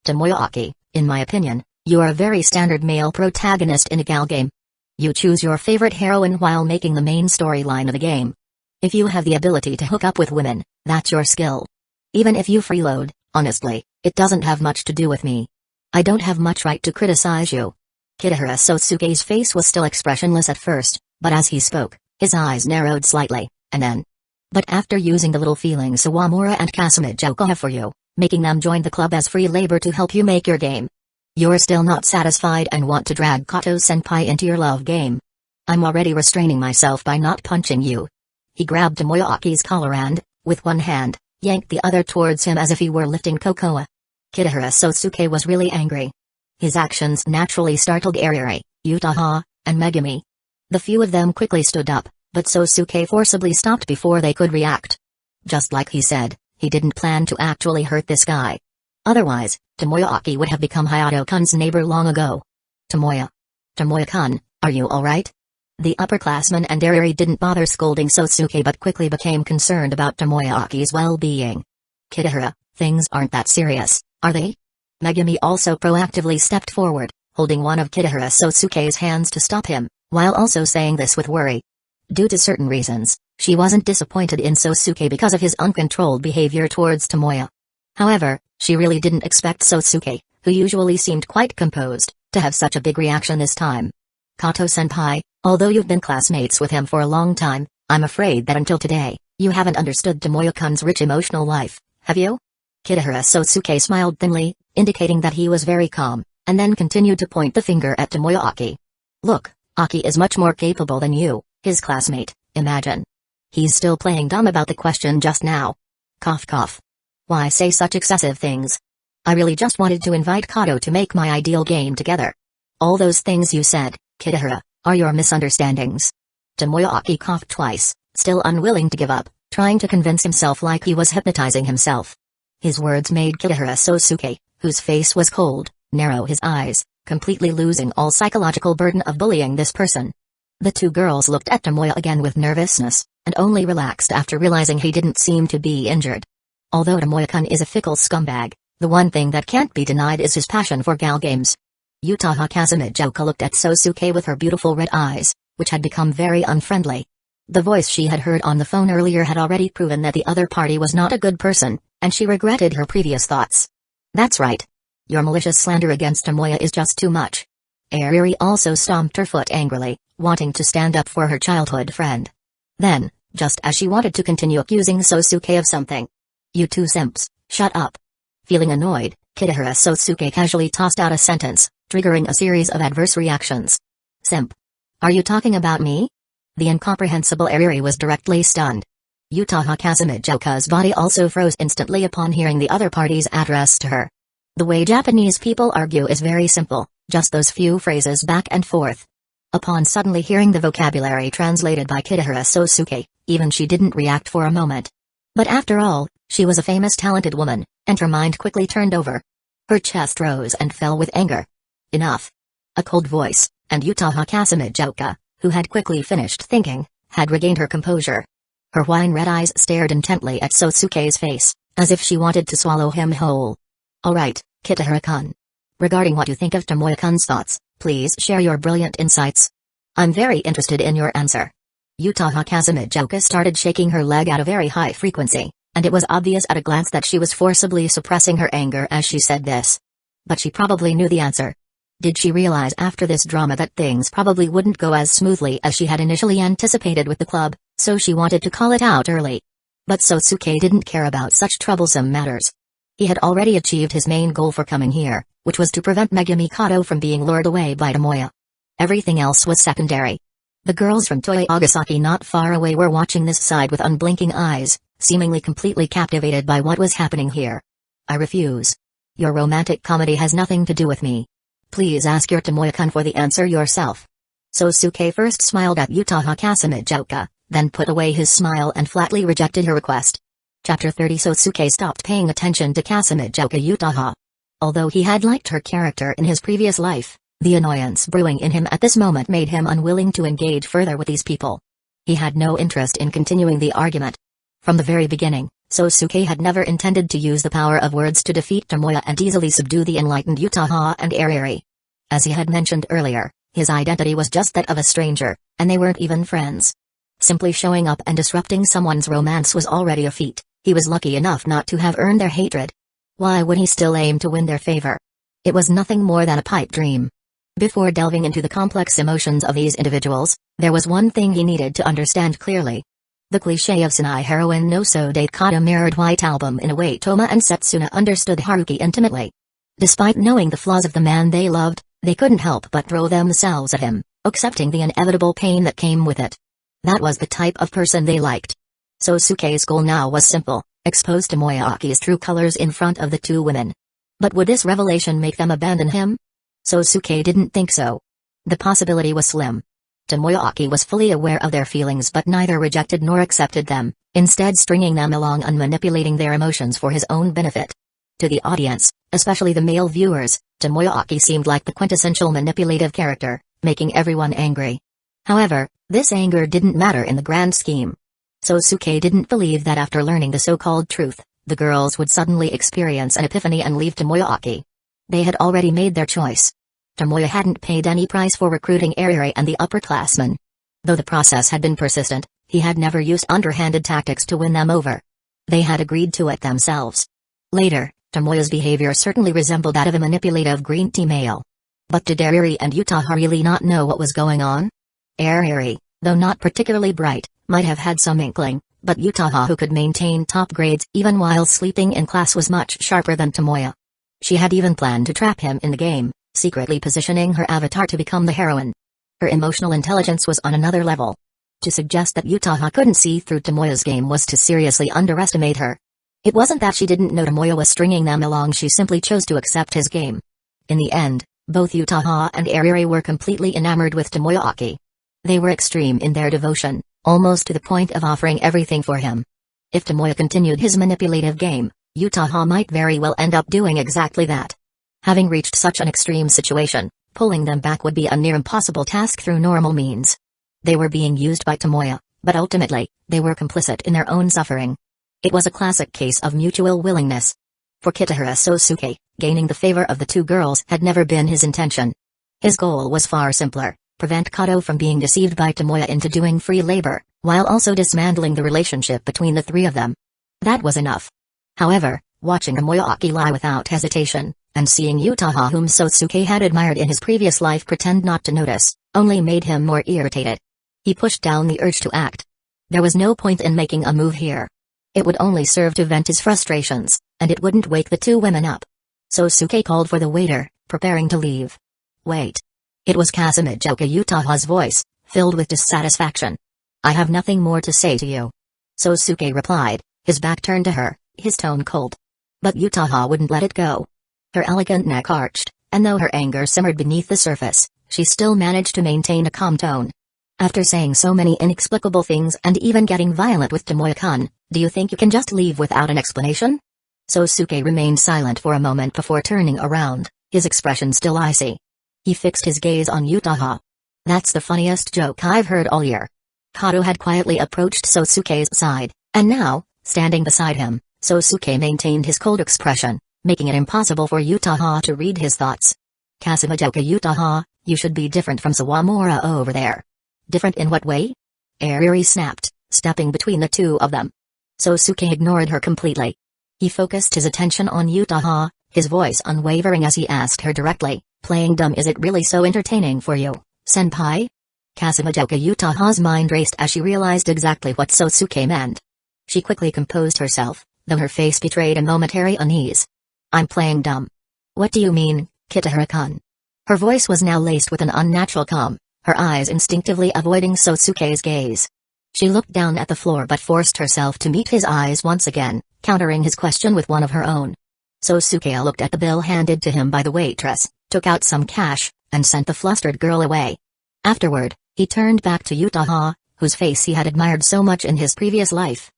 Tomoyaki, in my opinion, you are a very standard male protagonist in a gal game. You choose your favorite heroine while making the main storyline of the game. If you have the ability to hook up with women, that's your skill. Even if you freeload, honestly, it doesn't have much to do with me. I don't have much right to criticize you. Kitahara Sosuke's face was still expressionless at first, but as he spoke, his eyes narrowed slightly, and then. But after using the little feeling Sawamura and Kasumijoka have for you, making them join the club as free labor to help you make your game. You're still not satisfied and want to drag Kato-senpai into your love game. I'm already restraining myself by not punching you. He grabbed Tomoyaki's collar and, with one hand, yanked the other towards him as if he were lifting cocoa. Kitahara Sosuke was really angry. His actions naturally startled Ariri, Utaha, and Megumi. The few of them quickly stood up, but Sosuke forcibly stopped before they could react. Just like he said, he didn't plan to actually hurt this guy. Otherwise, Tomoyaki would have become Hayato-kun's neighbor long ago. Tomoya-kun, are you alright? The upperclassman and Ariri didn't bother scolding Sosuke but quickly became concerned about Tomoyaki's well-being. Kitahara, things aren't that serious, are they? Megumi also proactively stepped forward, holding one of Kitahara Sosuke's hands to stop him, while also saying this with worry. Due to certain reasons, she wasn't disappointed in Sosuke because of his uncontrolled behavior towards Tomoya. However, she really didn't expect Sosuke, who usually seemed quite composed, to have such a big reaction this time. Kato-senpai, although you've been classmates with him for a long time, I'm afraid that until today, you haven't understood Tomoya-kun's rich emotional life, have you? Kitahara Sosuke smiled thinly, indicating that he was very calm, and then continued to point the finger at Tomoyaki. Look, Aki is much more capable than you, his classmate, imagine. He's still playing dumb about the question just now. Cough cough. Why say such excessive things? I really just wanted to invite Kato to make my ideal game together. All those things you said, Kitahara, are your misunderstandings. Tomoyaki coughed twice, still unwilling to give up, trying to convince himself like he was hypnotizing himself. His words made Kitahara Sosuke, whose face was cold, narrow his eyes, completely losing all psychological burden of bullying this person. The two girls looked at Tomoya again with nervousness, and only relaxed after realizing he didn't seem to be injured. Although Tomoya-kun is a fickle scumbag, the one thing that can't be denied is his passion for gal games. Utaha Kasumijoka looked at Sosuke with her beautiful red eyes, which had become very unfriendly. The voice she had heard on the phone earlier had already proven that the other party was not a good person, and she regretted her previous thoughts. That's right. Your malicious slander against Tomoya is just too much. Ariri also stomped her foot angrily, wanting to stand up for her childhood friend. Then, just as she wanted to continue accusing Sosuke of something. You two simps, shut up. Feeling annoyed, Kitahara Sosuke casually tossed out a sentence, triggering a series of adverse reactions. Simp. Are you talking about me? The incomprehensible Ariri was directly stunned. Utaha Kasumijoka's body also froze instantly upon hearing the other party's address to her. The way Japanese people argue is very simple, just those few phrases back and forth. Upon suddenly hearing the vocabulary translated by Kitahara Sosuke, even she didn't react for a moment. But after all, she was a famous talented woman, and her mind quickly turned over. Her chest rose and fell with anger. Enough. A cold voice, and Utaha Kasumijoka, who had quickly finished thinking, had regained her composure. Her wine-red eyes stared intently at Sosuke's face, as if she wanted to swallow him whole. Alright, Kitahara-kun. Regarding what you think of Tomoya-kun's thoughts, please share your brilliant insights. I'm very interested in your answer. Utaha Kasumijoka started shaking her leg at a very high frequency, and it was obvious at a glance that she was forcibly suppressing her anger as she said this. But she probably knew the answer. Did she realize after this drama that things probably wouldn't go as smoothly as she had initially anticipated with the club, so she wanted to call it out early? But Sosuke didn't care about such troublesome matters. He had already achieved his main goal for coming here, which was to prevent Megumi Kato from being lured away by Tomoya. Everything else was secondary. The girls from Toyogasaki not far away were watching this side with unblinking eyes, seemingly completely captivated by what was happening here. I refuse. Your romantic comedy has nothing to do with me. Please ask your Tomoya-kun for the answer yourself. Sosuke first smiled at Utaha Kasumijoka, then put away his smile and flatly rejected her request. Chapter 30 Sosuke stopped paying attention to Kasumijoka Utaha. Although he had liked her character in his previous life, the annoyance brewing in him at this moment made him unwilling to engage further with these people. He had no interest in continuing the argument. From the very beginning, Sosuke had never intended to use the power of words to defeat Tomoya and easily subdue the enlightened Utaha and Ariri. As he had mentioned earlier, his identity was just that of a stranger, and they weren't even friends. Simply showing up and disrupting someone's romance was already a feat. He was lucky enough not to have earned their hatred. Why would he still aim to win their favor? It was nothing more than a pipe dream. Before delving into the complex emotions of these individuals, there was one thing he needed to understand clearly. The cliché of Senai heroine no so date Kata mirrored White Album in a way Toma and Setsuna understood Haruki intimately. Despite knowing the flaws of the man they loved, they couldn't help but throw themselves at him, accepting the inevitable pain that came with it. That was the type of person they liked. Sosuke's goal now was simple: expose Tomoyaki's true colors in front of the two women. But would this revelation make them abandon him? Sosuke didn't think so. The possibility was slim. Tomoyaki was fully aware of their feelings but neither rejected nor accepted them, instead stringing them along and manipulating their emotions for his own benefit. To the audience, especially the male viewers, Tomoyaki seemed like the quintessential manipulative character, making everyone angry. However, this anger didn't matter in the grand scheme. Sosuke didn't believe that after learning the so-called truth, the girls would suddenly experience an epiphany and leave Tomoyaki. They had already made their choice. Tomoya hadn't paid any price for recruiting Ariri and the upperclassmen. Though the process had been persistent, he had never used underhanded tactics to win them over. They had agreed to it themselves. Later, Tomoya's behavior certainly resembled that of a manipulative green tea male. But did Ariri and Utaha really not know what was going on? Ariri, though not particularly bright, might have had some inkling, but Utaha, who could maintain top grades even while sleeping in class, was much sharper than Tomoya. She had even planned to trap him in the game, secretly positioning her avatar to become the heroine. Her emotional intelligence was on another level. To suggest that Utaha couldn't see through Tomoya's game was to seriously underestimate her. It wasn't that she didn't know Tomoya was stringing them along, she simply chose to accept his game. In the end, both Utaha and Ariri were completely enamored with Tomoyaki. They were extreme in their devotion, almost to the point of offering everything for him. If Tomoya continued his manipulative game, Utaha might very well end up doing exactly that. Having reached such an extreme situation, pulling them back would be a near impossible task through normal means. They were being used by Tomoya, but ultimately, they were complicit in their own suffering. It was a classic case of mutual willingness. For Kitahara Sosuke, gaining the favor of the two girls had never been his intention. His goal was far simpler: prevent Kato from being deceived by Tomoya into doing free labor, while also dismantling the relationship between the three of them. That was enough. However, watching Tomoyaki lie without hesitation, and seeing Utaha, whom Sosuke had admired in his previous life, pretend not to notice, only made him more irritated. He pushed down the urge to act. There was no point in making a move here. It would only serve to vent his frustrations, and it wouldn't wake the two women up. Sosuke called for the waiter, preparing to leave. Wait. It was Kasumijoka Utaha's voice, filled with dissatisfaction. I have nothing more to say to you. Sosuke replied, his back turned to her, his tone cold. But Utaha wouldn't let it go. Her elegant neck arched, and though her anger simmered beneath the surface, she still managed to maintain a calm tone. After saying so many inexplicable things and even getting violent with Tomoya-kun, do you think you can just leave without an explanation? Sosuke remained silent for a moment before turning around, his expression still icy. He fixed his gaze on Utaha. That's the funniest joke I've heard all year. Kato had quietly approached Sosuke's side, and now, standing beside him, Sosuke maintained his cold expression, making it impossible for Utaha to read his thoughts. Kasumijoka Utaha, you should be different from Sawamura over there. Different in what way? Ariri snapped, stepping between the two of them. Sosuke ignored her completely. He focused his attention on Utaha, his voice unwavering as he asked her directly, playing dumb, is it really so entertaining for you, senpai? Kasumijoka Utaha's mind raced as she realized exactly what Sosuke meant. She quickly composed herself, though her face betrayed a momentary unease. I'm playing dumb. What do you mean, Kitahara-kun? Her voice was now laced with an unnatural calm, her eyes instinctively avoiding Sosuke's gaze. She looked down at the floor but forced herself to meet his eyes once again, countering his question with one of her own. Sosuke looked at the bill handed to him by the waitress, took out some cash, and sent the flustered girl away. Afterward, he turned back to Utaha, whose face he had admired so much in his previous life.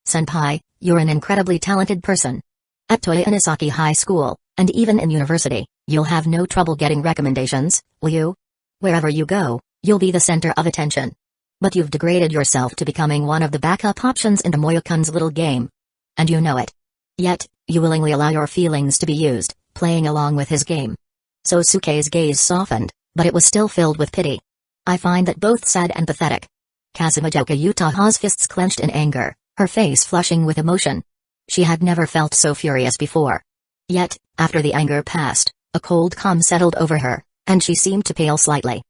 Senpai, you're an incredibly talented person. At Toya Inazaki High School, and even in university, you'll have no trouble getting recommendations, will you? Wherever you go, you'll be the center of attention. But you've degraded yourself to becoming one of the backup options in Tomoya-kun's little game. And you know it. Yet, you willingly allow your feelings to be used, playing along with his game. Sosuke's gaze softened, but it was still filled with pity. I find that both sad and pathetic. Kasumijoka Utaha's fists clenched in anger, her face flushing with emotion. She had never felt so furious before. Yet, after the anger passed, A cold calm settled over her, and she seemed to pale slightly.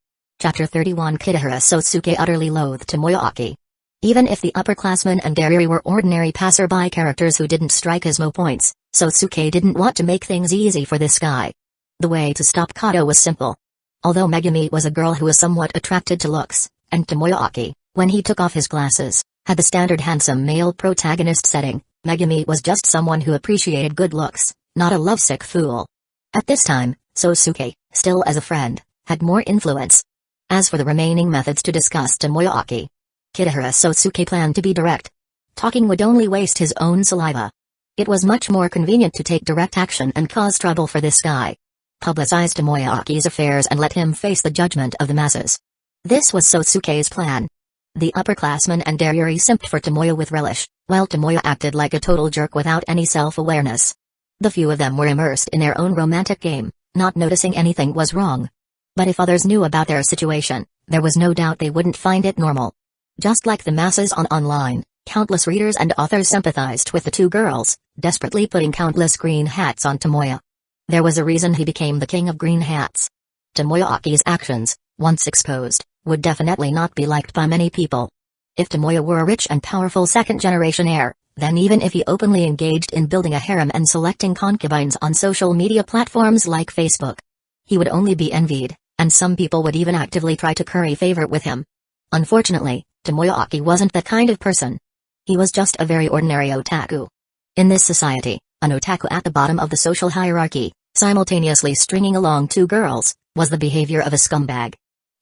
Chapter 31 Kitahara Sosuke utterly loathed Tomoyaki. Even if the upperclassmen and Dariri were ordinary passerby characters who didn't strike his mo points, Sosuke didn't want to make things easy for this guy. The way to stop Kato was simple. Although Megumi was a girl who was somewhat attracted to looks, and Tomoyaki, when he took off his glasses, had the standard handsome male protagonist setting, Megumi was just someone who appreciated good looks, not a lovesick fool. At this time, Sosuke, still as a friend, had more influence. As for the remaining methods to discuss Tomoyaki, Kitahara Sosuke planned to be direct. Talking would only waste his own saliva. It was much more convenient to take direct action and cause trouble for this guy. Publicize Tomoyaki's affairs and let him face the judgment of the masses. This was Sosuke's plan. The upperclassmen and Dariri simped for Tomoya with relish, while Tomoya acted like a total jerk without any self-awareness. The few of them were immersed in their own romantic game, not noticing anything was wrong. But if others knew about their situation, there was no doubt they wouldn't find it normal. Just like the masses online, countless readers and authors sympathized with the two girls, desperately putting countless green hats on Tomoya. There was a reason he became the king of green hats. Tomoyaki's actions, once exposed, would definitely not be liked by many people. If Tomoya were a rich and powerful second-generation heir, then even if he openly engaged in building a harem and selecting concubines on social media platforms like Facebook, he would only be envied, and some people would even actively try to curry favor with him. Unfortunately, Tomoyaki wasn't that kind of person. He was just a very ordinary otaku. In this society, an otaku at the bottom of the social hierarchy, simultaneously stringing along two girls, was the behavior of a scumbag.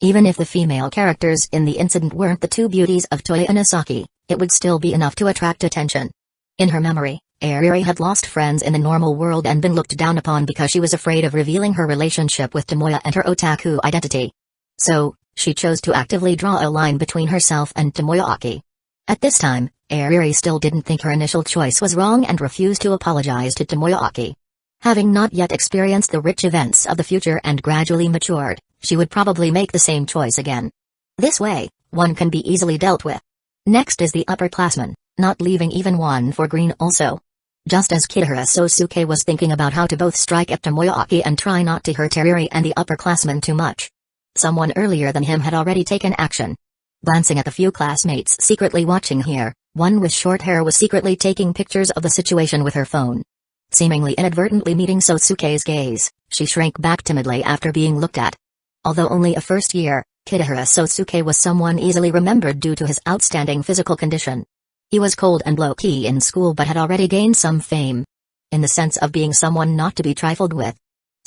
Even if the female characters in the incident weren't the two beauties of Toya Inazaki, it would still be enough to attract attention. In her memory, Ariri had lost friends in the normal world and been looked down upon because she was afraid of revealing her relationship with Tomoya and her otaku identity. So, she chose to actively draw a line between herself and Tomoyaki. At this time, Ariri still didn't think her initial choice was wrong and refused to apologize to Tomoyaki. Having not yet experienced the rich events of the future and gradually matured, she would probably make the same choice again. This way, one can be easily dealt with. Next is the upperclassman, not leaving even one for green also. Just as Kitahara Sosuke was thinking about how to both strike at Tomoyaki and try not to hurt Ariri and the upperclassmen too much, someone earlier than him had already taken action. Glancing at the few classmates secretly watching here, one with short hair was secretly taking pictures of the situation with her phone. Seemingly inadvertently meeting Sosuke's gaze, she shrank back timidly after being looked at. Although only a first year, Kitahara Sosuke was someone easily remembered due to his outstanding physical condition. He was cold and low-key in school but had already gained some fame. In the sense of being someone not to be trifled with.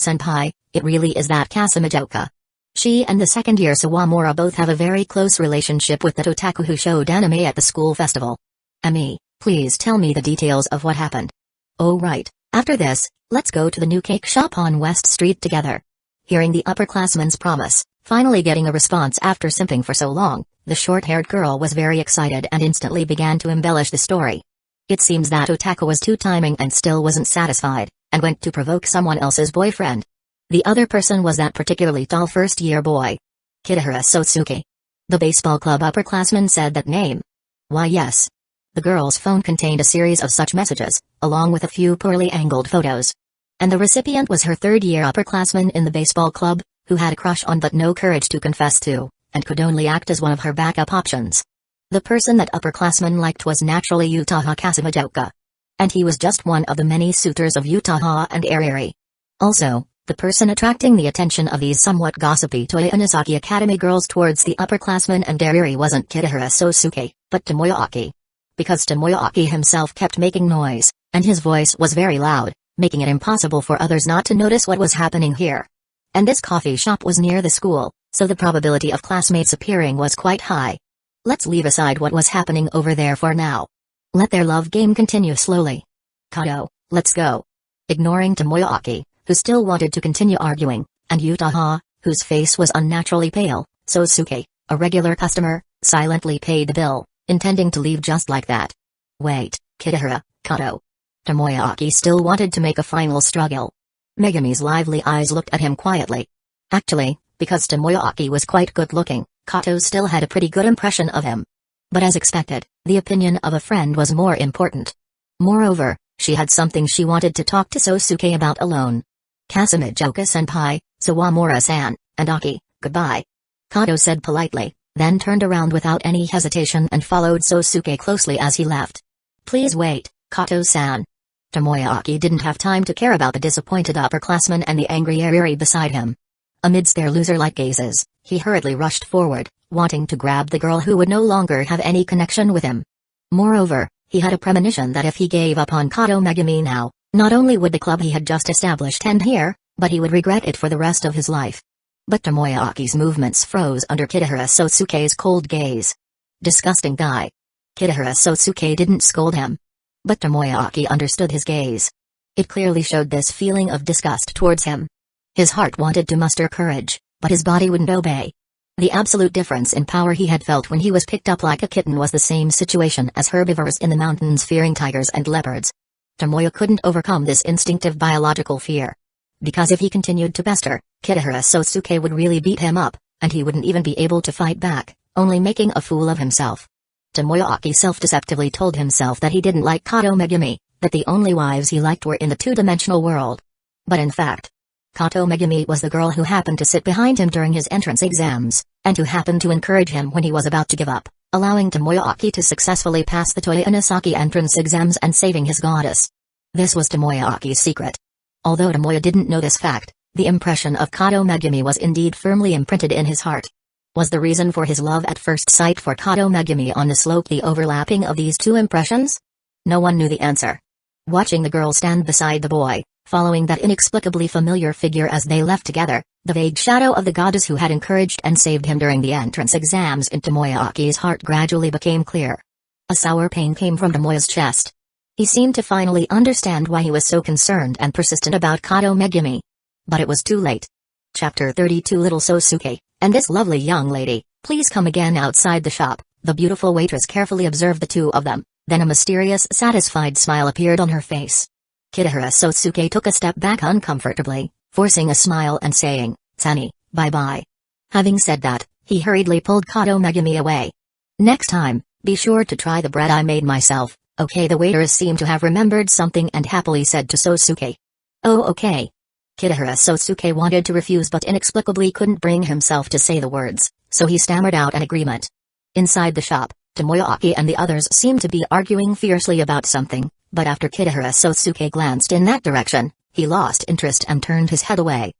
Senpai, it really is that Kasumijoka. She and the second-year Sawamura both have a very close relationship with the otaku who showed anime at the school festival. Ami, please tell me the details of what happened. Oh right, after this, let's go to the new cake shop on West Street together. Hearing the upperclassman's promise, finally getting a response after simping for so long, the short-haired girl was very excited and instantly began to embellish the story. It seems that otaku was two-timing and still wasn't satisfied, and went to provoke someone else's boyfriend. The other person was that particularly tall first-year boy. Kitahara Sosuke. The baseball club upperclassman said that name. Why yes. The girl's phone contained a series of such messages, along with a few poorly angled photos. And the recipient was her third-year upperclassman in the baseball club, who had a crush on but no courage to confess to, and could only act as one of her backup options. The person that upperclassman liked was naturally Utaha Kasumijoka. And he was just one of the many suitors of Utaha and Ariri. Also, the person attracting the attention of these somewhat gossipy Toya Inazaki Academy girls towards the upperclassmen and Dariri wasn't Kitahara Sosuke, but Tomoyaki. Because Tomoyaki himself kept making noise, and his voice was very loud, making it impossible for others not to notice what was happening here. And this coffee shop was near the school, so the probability of classmates appearing was quite high. Let's leave aside what was happening over there for now. Let their love game continue slowly. Kato, let's go. Ignoring Tomoyaki, who still wanted to continue arguing, and Utaha, whose face was unnaturally pale, Sosuke, a regular customer, silently paid the bill, intending to leave just like that. Wait, Kitahara, Kato. Tomoyaki still wanted to make a final struggle. Megumi's lively eyes looked at him quietly. Actually, because Tomoyaki was quite good-looking, Kato still had a pretty good impression of him. But as expected, the opinion of a friend was more important. Moreover, she had something she wanted to talk to Sosuke about alone. Kasamijoka-senpai, Sawamura-san, and Aki, goodbye. Kato said politely, then turned around without any hesitation and followed Sosuke closely as he left. Please wait, Kato-san. Tomoyaki didn't have time to care about the disappointed upperclassman and the angry Ariri beside him. Amidst their loser-like gazes, he hurriedly rushed forward, wanting to grab the girl who would no longer have any connection with him. Moreover, he had a premonition that if he gave up on Kato Megumi now, not only would the club he had just established end here, but he would regret it for the rest of his life. But Tomoyaki's movements froze under Kitahara Sosuke's cold gaze. Disgusting guy. Kitahara Sosuke didn't scold him. But Tomoyaki understood his gaze. It clearly showed this feeling of disgust towards him. His heart wanted to muster courage, but his body wouldn't obey. The absolute difference in power he had felt when he was picked up like a kitten was the same situation as herbivores in the mountains fearing tigers and leopards. Tomoya couldn't overcome this instinctive biological fear. Because if he continued to pester, Kitahara Sosuke would really beat him up, and he wouldn't even be able to fight back, only making a fool of himself. Tomoyaki self-deceptively told himself that he didn't like Kato Megumi, that the only wives he liked were in the two-dimensional world. But in fact, Kato Megumi was the girl who happened to sit behind him during his entrance exams, and who happened to encourage him when he was about to give up, allowing Tomoyaki to successfully pass the Toya Inazaki entrance exams and saving his goddess. This was Tomoyaki's secret. Although Tomoya didn't know this fact, the impression of Kato Megumi was indeed firmly imprinted in his heart. Was the reason for his love at first sight for Kato Megumi on the slope the overlapping of these two impressions? No one knew the answer. Watching the girl stand beside the boy, following that inexplicably familiar figure as they left together, the vague shadow of the goddess who had encouraged and saved him during the entrance exams in Tomoyaki's heart gradually became clear. A sour pain came from Tomoya's chest. He seemed to finally understand why he was so concerned and persistent about Kato Megumi. But it was too late. Chapter 32 Little Sosuke, and this lovely young lady, please come again outside the shop. The beautiful waitress carefully observed the two of them, then a mysterious satisfied smile appeared on her face. Kitahara Sosuke took a step back uncomfortably, forcing a smile and saying, "Sani, bye-bye." Having said that, he hurriedly pulled Kato Megumi away. "Next time, be sure to try the bread I made myself, okay?" The waitress seemed to have remembered something and happily said to Sosuke. "Oh, okay." Kitahara Sosuke wanted to refuse but inexplicably couldn't bring himself to say the words, so he stammered out an agreement. Inside the shop, Tomoyaki and the others seemed to be arguing fiercely about something, but after Kitahara Sosuke glanced in that direction, he lost interest and turned his head away.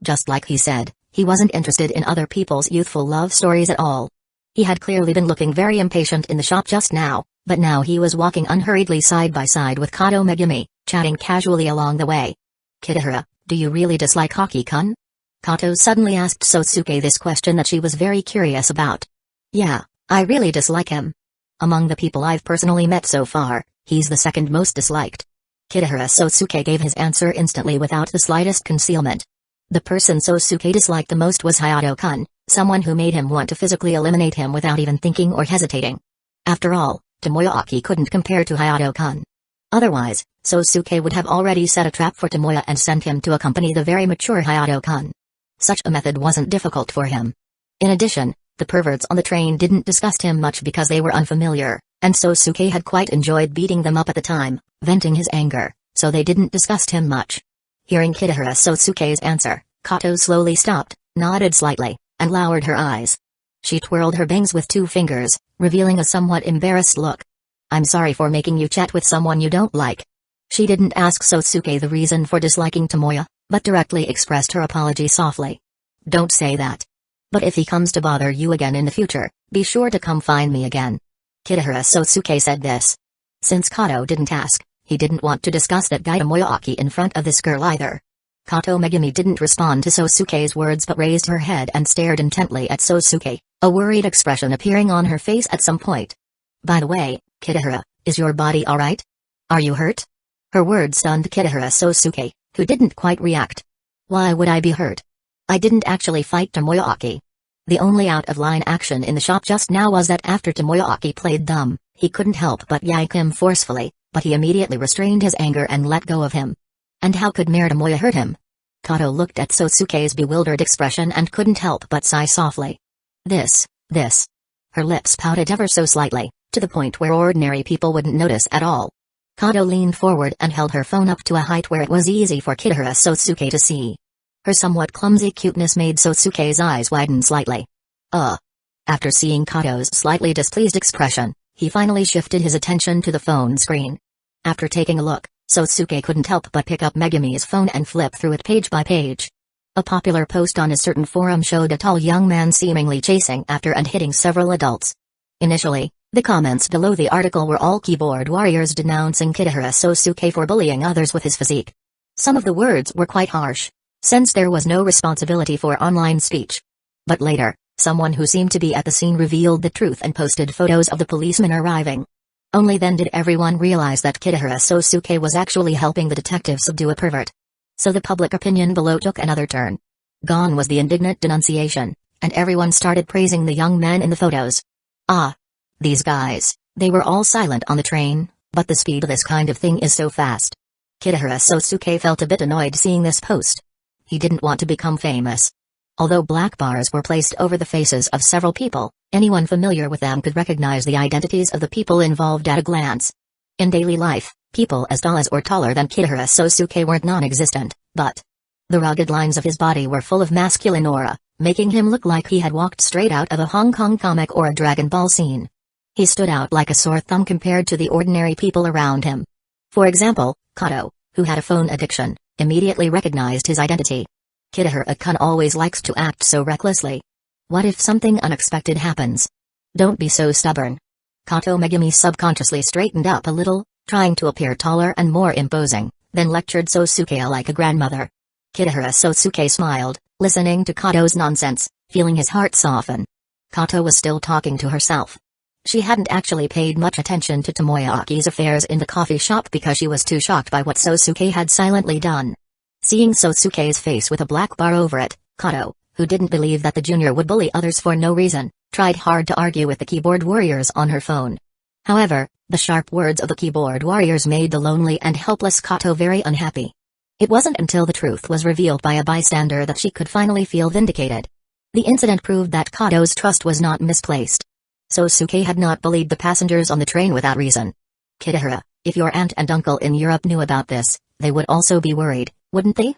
Just like he said, he wasn't interested in other people's youthful love stories at all. He had clearly been looking very impatient in the shop just now, but now he was walking unhurriedly side by side with Kato Megumi, chatting casually along the way. "Kitahara, do you really dislike Haki-kun?" Kato suddenly asked Sosuke this question that she was very curious about. "Yeah, I really dislike him. Among the people I've personally met so far, he's the second most disliked." Kitahara Sosuke gave his answer instantly without the slightest concealment. The person Sosuke disliked the most was Hayato-kun, someone who made him want to physically eliminate him without even thinking or hesitating. After all, Tomoyaki couldn't compare to Hayato-kun. Otherwise, Sosuke would have already set a trap for Tomoya and sent him to accompany the very mature Hayato-kun. Such a method wasn't difficult for him. In addition, the perverts on the train didn't disgust him much because they were unfamiliar, and Sosuke had quite enjoyed beating them up at the time, venting his anger, so they didn't disgust him much. Hearing Kitahara Sosuke's answer, Kato slowly stopped, nodded slightly, and lowered her eyes. She twirled her bangs with 2 fingers, revealing a somewhat embarrassed look. "I'm sorry for making you chat with someone you don't like." She didn't ask Sosuke the reason for disliking Tomoya, but directly expressed her apology softly. "Don't say that. But if he comes to bother you again in the future, be sure to come find me again." Kitahara Sosuke said this. Since Kato didn't ask, he didn't want to discuss that guy Tomoyaki in front of this girl either. Kato Megumi didn't respond to Sosuke's words but raised her head and stared intently at Sosuke, a worried expression appearing on her face at some point. "By the way, Kitahara, is your body alright? Are you hurt?" Her words stunned Kitahara Sosuke, who didn't quite react. "Why would I be hurt? I didn't actually fight Tomoyaki." The only out-of-line action in the shop just now was that after Tomoyaki played dumb, he couldn't help but yank him forcefully, but he immediately restrained his anger and let go of him. And how could Mayor Tomoya hurt him? Kato looked at Sosuke's bewildered expression and couldn't help but sigh softly. This. Her lips pouted ever so slightly, to the point where ordinary people wouldn't notice at all. Kato leaned forward and held her phone up to a height where it was easy for Kitahara Sosuke to see. Her somewhat clumsy cuteness made Sosuke's eyes widen slightly. After seeing Kato's slightly displeased expression, he finally shifted his attention to the phone screen. After taking a look, Sosuke couldn't help but pick up Megami's phone and flip through it page by page. A popular post on a certain forum showed a tall young man seemingly chasing after and hitting several adults. Initially, the comments below the article were all keyboard warriors denouncing Kitahara Sosuke for bullying others with his physique. Some of the words were quite harsh, since there was no responsibility for online speech. But later, someone who seemed to be at the scene revealed the truth and posted photos of the policemen arriving. Only then did everyone realize that Kitahara Sosuke was actually helping the detective subdue a pervert. So the public opinion below took another turn. Gone was the indignant denunciation, and everyone started praising the young men in the photos. These guys, they were all silent on the train, but the speed of this kind of thing is so fast. Kitahara Sosuke felt a bit annoyed seeing this post. He didn't want to become famous. Although black bars were placed over the faces of several people, anyone familiar with them could recognize the identities of the people involved at a glance. In daily life, people as tall as or taller than Kitahara Sosuke weren't non-existent, but the rugged lines of his body were full of masculine aura, making him look like he had walked straight out of a Hong Kong comic or a Dragon Ball scene. He stood out like a sore thumb compared to the ordinary people around him. For example, Kato, who had a phone addiction, immediately recognized his identity. Kitahara-kun always likes to act so recklessly. What if something unexpected happens? Don't be so stubborn. Kato Megami subconsciously straightened up a little, trying to appear taller and more imposing, then lectured Sosuke like a grandmother. Kitahara Sosuke smiled, listening to Kato's nonsense, feeling his heart soften. Kato was still talking to herself. She hadn't actually paid much attention to Tomoyaki's affairs in the coffee shop because she was too shocked by what Sosuke had silently done. Seeing Sosuke's face with a black bar over it, Kato, who didn't believe that the junior would bully others for no reason, tried hard to argue with the keyboard warriors on her phone. However, the sharp words of the keyboard warriors made the lonely and helpless Kato very unhappy. It wasn't until the truth was revealed by a bystander that she could finally feel vindicated. The incident proved that Kato's trust was not misplaced. Sosuke had not bullied the passengers on the train without reason. Kitahara, if your aunt and uncle in Europe knew about this, they would also be worried, wouldn't they?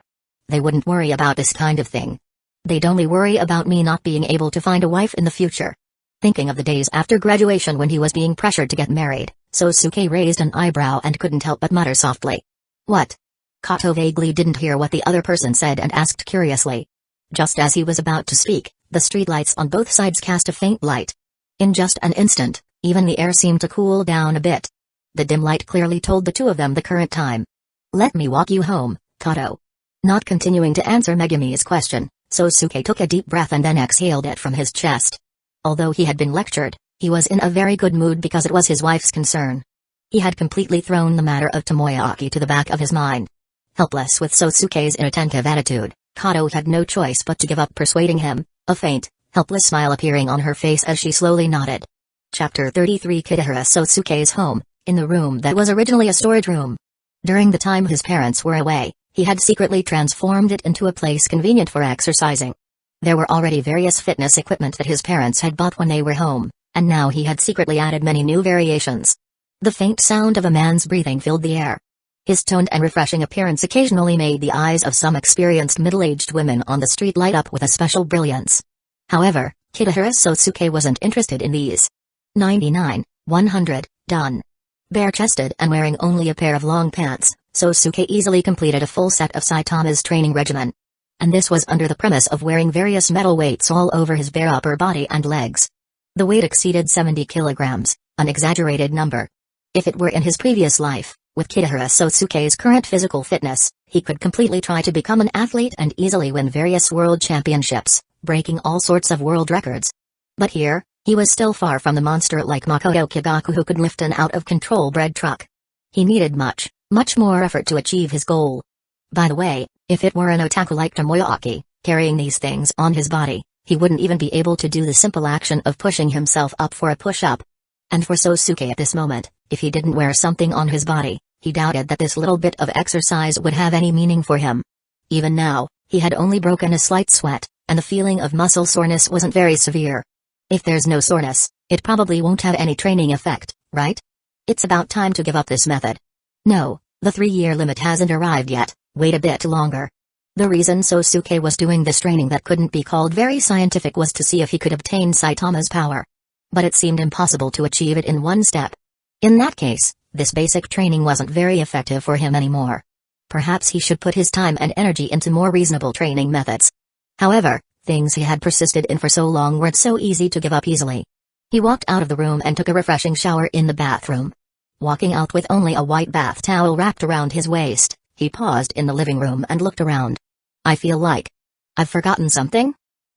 They wouldn't worry about this kind of thing. They'd only worry about me not being able to find a wife in the future. Thinking of the days after graduation when he was being pressured to get married, Sosuke raised an eyebrow and couldn't help but mutter softly. What? Kato vaguely didn't hear what the other person said and asked curiously. Just as he was about to speak, the streetlights on both sides cast a faint light. In just an instant, even the air seemed to cool down a bit. The dim light clearly told the two of them the current time. Let me walk you home, Kato. Not continuing to answer Megami's question, Sosuke took a deep breath and then exhaled it from his chest. Although he had been lectured, he was in a very good mood because it was his wife's concern. He had completely thrown the matter of Tomoyaki to the back of his mind. Helpless with Sosuke's inattentive attitude, Kato had no choice but to give up persuading him, a faint, helpless smile appearing on her face as she slowly nodded. Chapter 33 Kitahara Sosuke's home, in the room that was originally a storage room. During the time his parents were away, he had secretly transformed it into a place convenient for exercising. There were already various fitness equipment that his parents had bought when they were home, and now he had secretly added many new variations. The faint sound of a man's breathing filled the air. His toned and refreshing appearance occasionally made the eyes of some experienced middle-aged women on the street light up with a special brilliance. However, Kitahara Sosuke wasn't interested in these. 99, 100, done. Bare-chested and wearing only a pair of long pants, Sosuke easily completed a full set of Saitama's training regimen. And this was under the premise of wearing various metal weights all over his bare upper body and legs. The weight exceeded 70 kilograms, an exaggerated number. If it were in his previous life, with Kitahara Sosuke's current physical fitness, he could completely try to become an athlete and easily win various world championships, breaking all sorts of world records. But here, he was still far from the monster like Makoto Kigaku who could lift an out-of-control bread truck. He needed much more effort to achieve his goal. By the way, if it were an otaku like Tomoyaki, carrying these things on his body, he wouldn't even be able to do the simple action of pushing himself up for a push-up. And for Sosuke at this moment, if he didn't wear something on his body, he doubted that this little bit of exercise would have any meaning for him. Even now, he had only broken a slight sweat, and the feeling of muscle soreness wasn't very severe. If there's no soreness, it probably won't have any training effect, right? It's about time to give up this method. No, the 3-year limit hasn't arrived yet, wait a bit longer. The reason Sosuke was doing this training that couldn't be called very scientific was to see if he could obtain Saitama's power. But it seemed impossible to achieve it in one step. In that case, this basic training wasn't very effective for him anymore. Perhaps he should put his time and energy into more reasonable training methods. However, things he had persisted in for so long weren't so easy to give up easily. He walked out of the room and took a refreshing shower in the bathroom. Walking out with only a white bath towel wrapped around his waist, he paused in the living room and looked around. I feel like I've forgotten something?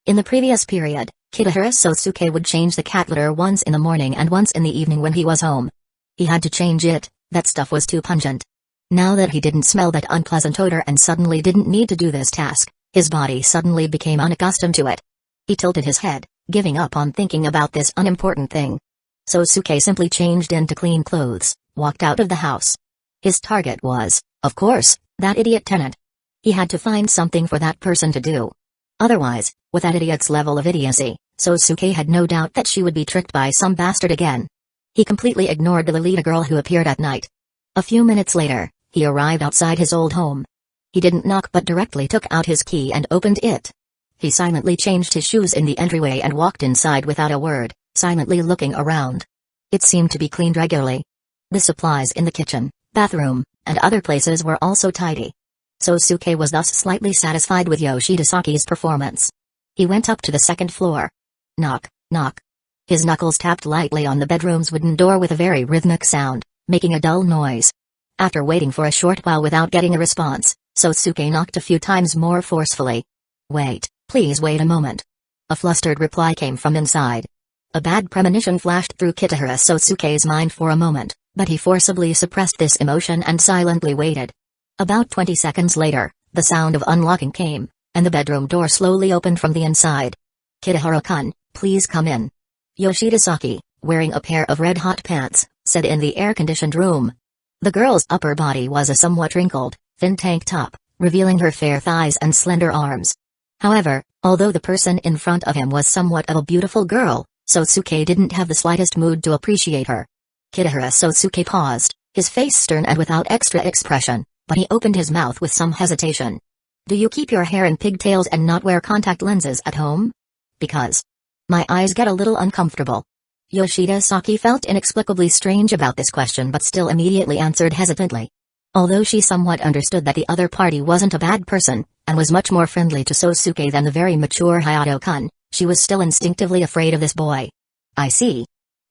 In the previous period, Kitahara Sosuke would change the cat litter once in the morning and once in the evening when he was home. He had to change it, that stuff was too pungent. Now that he didn't smell that unpleasant odor and suddenly didn't need to do this task, his body suddenly became unaccustomed to it. He tilted his head, giving up on thinking about this unimportant thing. Sosuke simply changed into clean clothes, walked out of the house. His target was, of course, that idiot tenant. He had to find something for that person to do. Otherwise, with that idiot's level of idiocy, Sosuke had no doubt that she would be tricked by some bastard again. He completely ignored the Lolita girl who appeared at night. A few minutes later, he arrived outside his old home. He didn't knock but directly took out his key and opened it. He silently changed his shoes in the entryway and walked inside without a word, silently looking around. It seemed to be cleaned regularly. The supplies in the kitchen, bathroom, and other places were also tidy. Sosuke was thus slightly satisfied with Yoshida Saki's performance. He went up to the second floor. Knock, knock. His knuckles tapped lightly on the bedroom's wooden door with a very rhythmic sound, making a dull noise. After waiting for a short while without getting a response, Sosuke knocked a few times more forcefully. Wait, please wait a moment. A flustered reply came from inside. A bad premonition flashed through Kitahara Sosuke's mind for a moment, but he forcibly suppressed this emotion and silently waited. About 20 seconds later, the sound of unlocking came, and the bedroom door slowly opened from the inside. Kitahara-kun, please come in. Yoshida Saki, wearing a pair of red-hot pants, said in the air-conditioned room. The girl's upper body was a somewhat wrinkled, thin tank top, revealing her fair thighs and slender arms. However, although the person in front of him was somewhat of a beautiful girl, Sosuke didn't have the slightest mood to appreciate her. Kitahara Sosuke paused, his face stern and without extra expression, but he opened his mouth with some hesitation. Do you keep your hair in pigtails and not wear contact lenses at home? Because my eyes get a little uncomfortable. Yoshida Saki felt inexplicably strange about this question but still immediately answered hesitantly. Although she somewhat understood that the other party wasn't a bad person, and was much more friendly to Sosuke than the very mature Hayato-kun, she was still instinctively afraid of this boy. I see.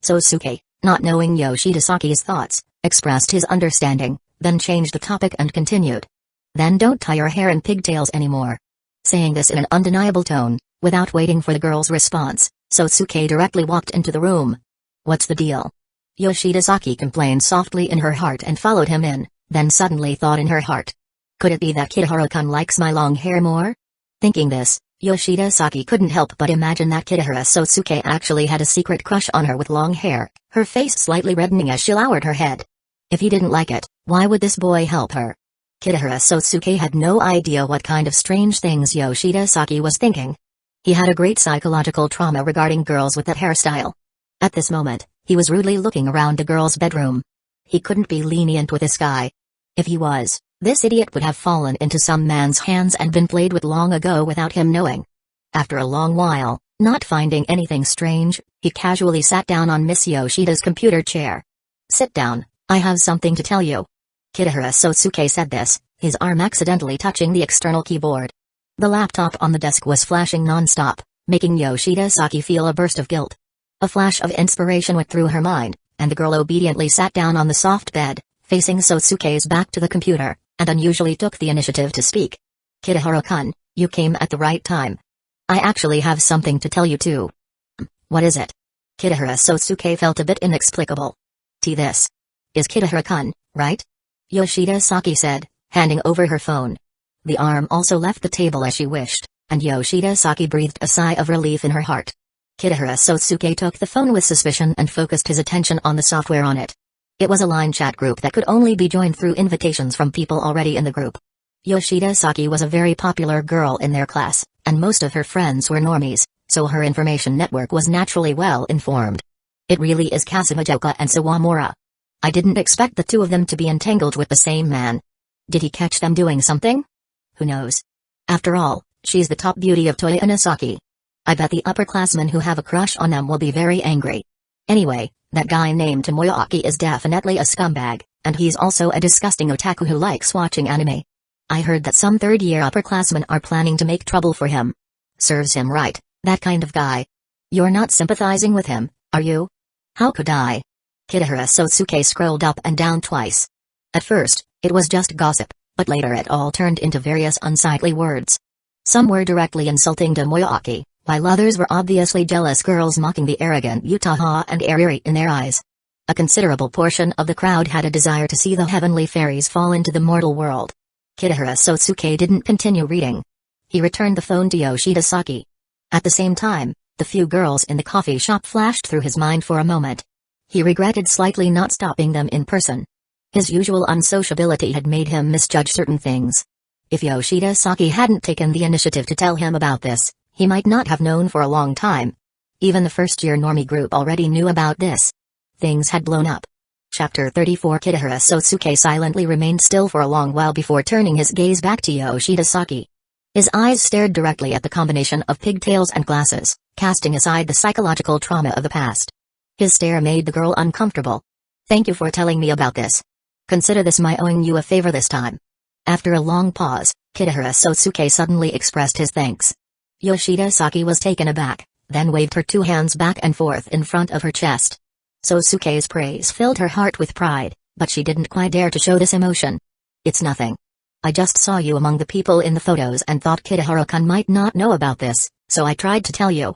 Sosuke, not knowing Yoshida Saki's thoughts, expressed his understanding, then changed the topic and continued. Then don't tie your hair in pigtails anymore. Saying this in an undeniable tone, without waiting for the girl's response, Sosuke directly walked into the room. What's the deal? Yoshida Saki complained softly in her heart and followed him in, then suddenly thought in her heart. Could it be that Kitahara-kun likes my long hair more? Thinking this, Yoshida Saki couldn't help but imagine that Kitahara Sosuke actually had a secret crush on her with long hair, her face slightly reddening as she lowered her head. If he didn't like it, why would this boy help her? Kitahara Sosuke had no idea what kind of strange things Yoshida Saki was thinking. He had a great psychological trauma regarding girls with that hairstyle. At this moment, he was rudely looking around the girl's bedroom. He couldn't be lenient with this guy. If he was, this idiot would have fallen into some man's hands and been played with long ago without him knowing. After a long while, not finding anything strange, he casually sat down on Miss Yoshida's computer chair. Sit down, I have something to tell you. Kitahara Sosuke said this, his arm accidentally touching the external keyboard. The laptop on the desk was flashing non-stop, making Yoshida Saki feel a burst of guilt. A flash of inspiration went through her mind, and the girl obediently sat down on the soft bed, facing Sosuke's back to the computer, and unusually took the initiative to speak. Kitahara-kun, you came at the right time. I actually have something to tell you too. What is it? Kitahara Sosuke felt a bit inexplicable. This is Kitahara-kun, right? Yoshida Saki said, handing over her phone. The arm also left the table as she wished, and Yoshida Saki breathed a sigh of relief in her heart. Kitahara Sosuke took the phone with suspicion and focused his attention on the software on it. It was a line chat group that could only be joined through invitations from people already in the group. Yoshida Saki was a very popular girl in their class, and most of her friends were normies, so her information network was naturally well informed. It really is Kasumijoka and Sawamura. I didn't expect the two of them to be entangled with the same man. Did he catch them doing something? Who knows? After all, she's the top beauty of Toya Inazaki. I bet the upperclassmen who have a crush on them will be very angry. Anyway, that guy named Tomoyaki is definitely a scumbag, and he's also a disgusting otaku who likes watching anime. I heard that some third-year upperclassmen are planning to make trouble for him. Serves him right, that kind of guy. You're not sympathizing with him, are you? How could I? Kitahara Sosuke scrolled up and down twice. At first, it was just gossip, but later it all turned into various unsightly words. Some were directly insulting Tomoyaki, while others were obviously jealous girls mocking the arrogant Utaha and Ariri in their eyes. A considerable portion of the crowd had a desire to see the heavenly fairies fall into the mortal world. Kitahara Sosuke didn't continue reading. He returned the phone to Yoshida Saki. At the same time, the few girls in the coffee shop flashed through his mind for a moment. He regretted slightly not stopping them in person. His usual unsociability had made him misjudge certain things. If Yoshida Saki hadn't taken the initiative to tell him about this, he might not have known for a long time. Even the first-year normie group already knew about this. Things had blown up. Chapter 34 Kitahara Sosuke silently remained still for a long while before turning his gaze back to Yoshida Saki. His eyes stared directly at the combination of pigtails and glasses, casting aside the psychological trauma of the past. His stare made the girl uncomfortable. Thank you for telling me about this. Consider this my owing you a favor this time. After a long pause, Kitahara Sosuke suddenly expressed his thanks. Yoshida Saki was taken aback, then waved her two hands back and forth in front of her chest. Sosuke's praise filled her heart with pride, but she didn't quite dare to show this emotion. It's nothing. I just saw you among the people in the photos and thought Kitahara-kun might not know about this, so I tried to tell you.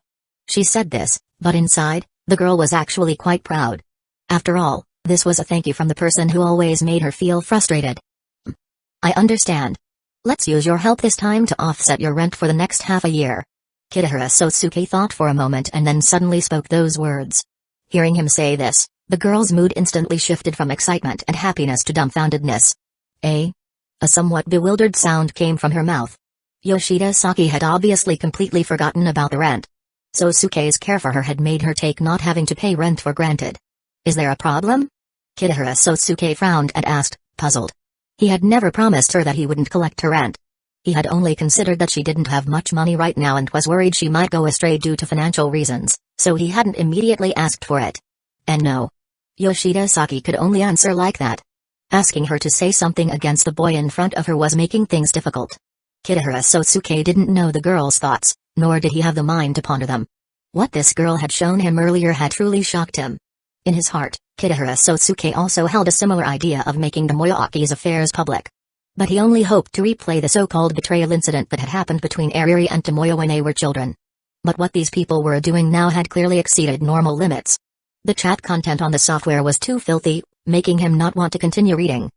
She said this, but inside, the girl was actually quite proud. After all, this was a thank you from the person who always made her feel frustrated. I understand. Let's use your help this time to offset your rent for the next half a year. Kitahara Sosuke thought for a moment and then suddenly spoke those words. Hearing him say this, the girl's mood instantly shifted from excitement and happiness to dumbfoundedness. A somewhat bewildered sound came from her mouth. Yoshida Saki had obviously completely forgotten about the rent. Sosuke's care for her had made her take not having to pay rent for granted. Is there a problem? Kitahara Sosuke frowned and asked, puzzled. He had never promised her that he wouldn't collect her rent. He had only considered that she didn't have much money right now and was worried she might go astray due to financial reasons, so he hadn't immediately asked for it. And no. Yoshida Saki could only answer like that. Asking her to say something against the boy in front of her was making things difficult. Kitahara Sosuke didn't know the girl's thoughts, nor did he have the mind to ponder them. What this girl had shown him earlier had truly shocked him. In his heart, Kitahara Sosuke also held a similar idea of making Tomoyaki's affairs public. But he only hoped to replay the so-called betrayal incident that had happened between Ariri and Tomoya when they were children. But what these people were doing now had clearly exceeded normal limits. The chat content on the software was too filthy, making him not want to continue reading.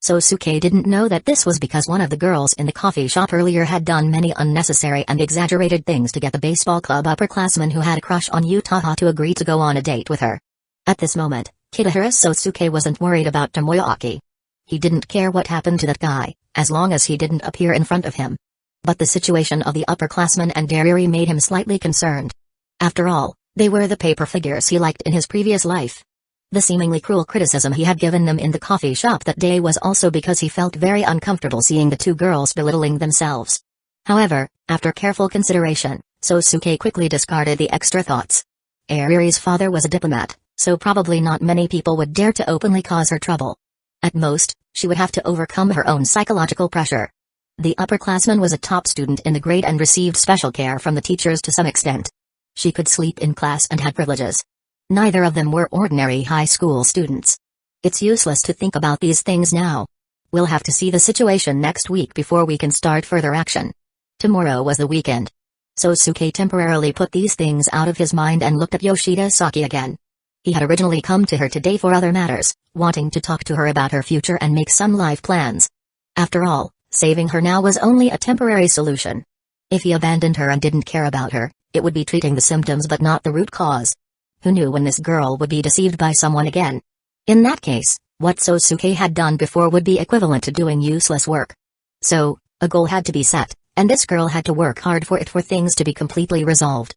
Sosuke didn't know that this was because one of the girls in the coffee shop earlier had done many unnecessary and exaggerated things to get the baseball club upperclassman who had a crush on Utaha to agree to go on a date with her. At this moment, Kitahara Sosuke wasn't worried about Tomoyaki. He didn't care what happened to that guy, as long as he didn't appear in front of him. But the situation of the upperclassmen and Dariri made him slightly concerned. After all, they were the paper figures he liked in his previous life. The seemingly cruel criticism he had given them in the coffee shop that day was also because he felt very uncomfortable seeing the two girls belittling themselves. However, after careful consideration, Sosuke quickly discarded the extra thoughts. Ariri's father was a diplomat, so probably not many people would dare to openly cause her trouble. At most, she would have to overcome her own psychological pressure. The upperclassman was a top student in the grade and received special care from the teachers to some extent. She could sleep in class and had privileges. Neither of them were ordinary high school students. It's useless to think about these things now. We'll have to see the situation next week before we can start further action. Tomorrow was the weekend. Sosuke temporarily put these things out of his mind and looked at Yoshida Saki again. He had originally come to her today for other matters, wanting to talk to her about her future and make some life plans. After all, saving her now was only a temporary solution. If he abandoned her and didn't care about her, it would be treating the symptoms but not the root cause. Who knew when this girl would be deceived by someone again? In that case, what Sosuke had done before would be equivalent to doing useless work. So, a goal had to be set, and this girl had to work hard for it for things to be completely resolved.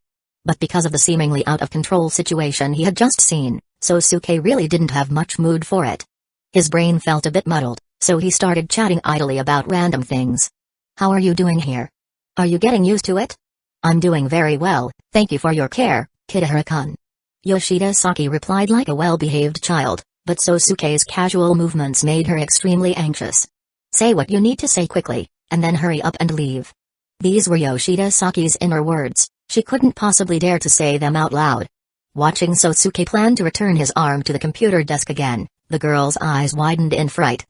But because of the seemingly out-of-control situation he had just seen, Sosuke really didn't have much mood for it. His brain felt a bit muddled, so he started chatting idly about random things. "How are you doing here? Are you getting used to it?" "I'm doing very well, thank you for your care, Kitahara-kun." Yoshida Saki replied like a well-behaved child, but Sosuke's casual movements made her extremely anxious. "Say what you need to say quickly, and then hurry up and leave." These were Yoshida Saki's inner words. She couldn't possibly dare to say them out loud. Watching Sosuke plan to return his arm to the computer desk again, the girl's eyes widened in fright.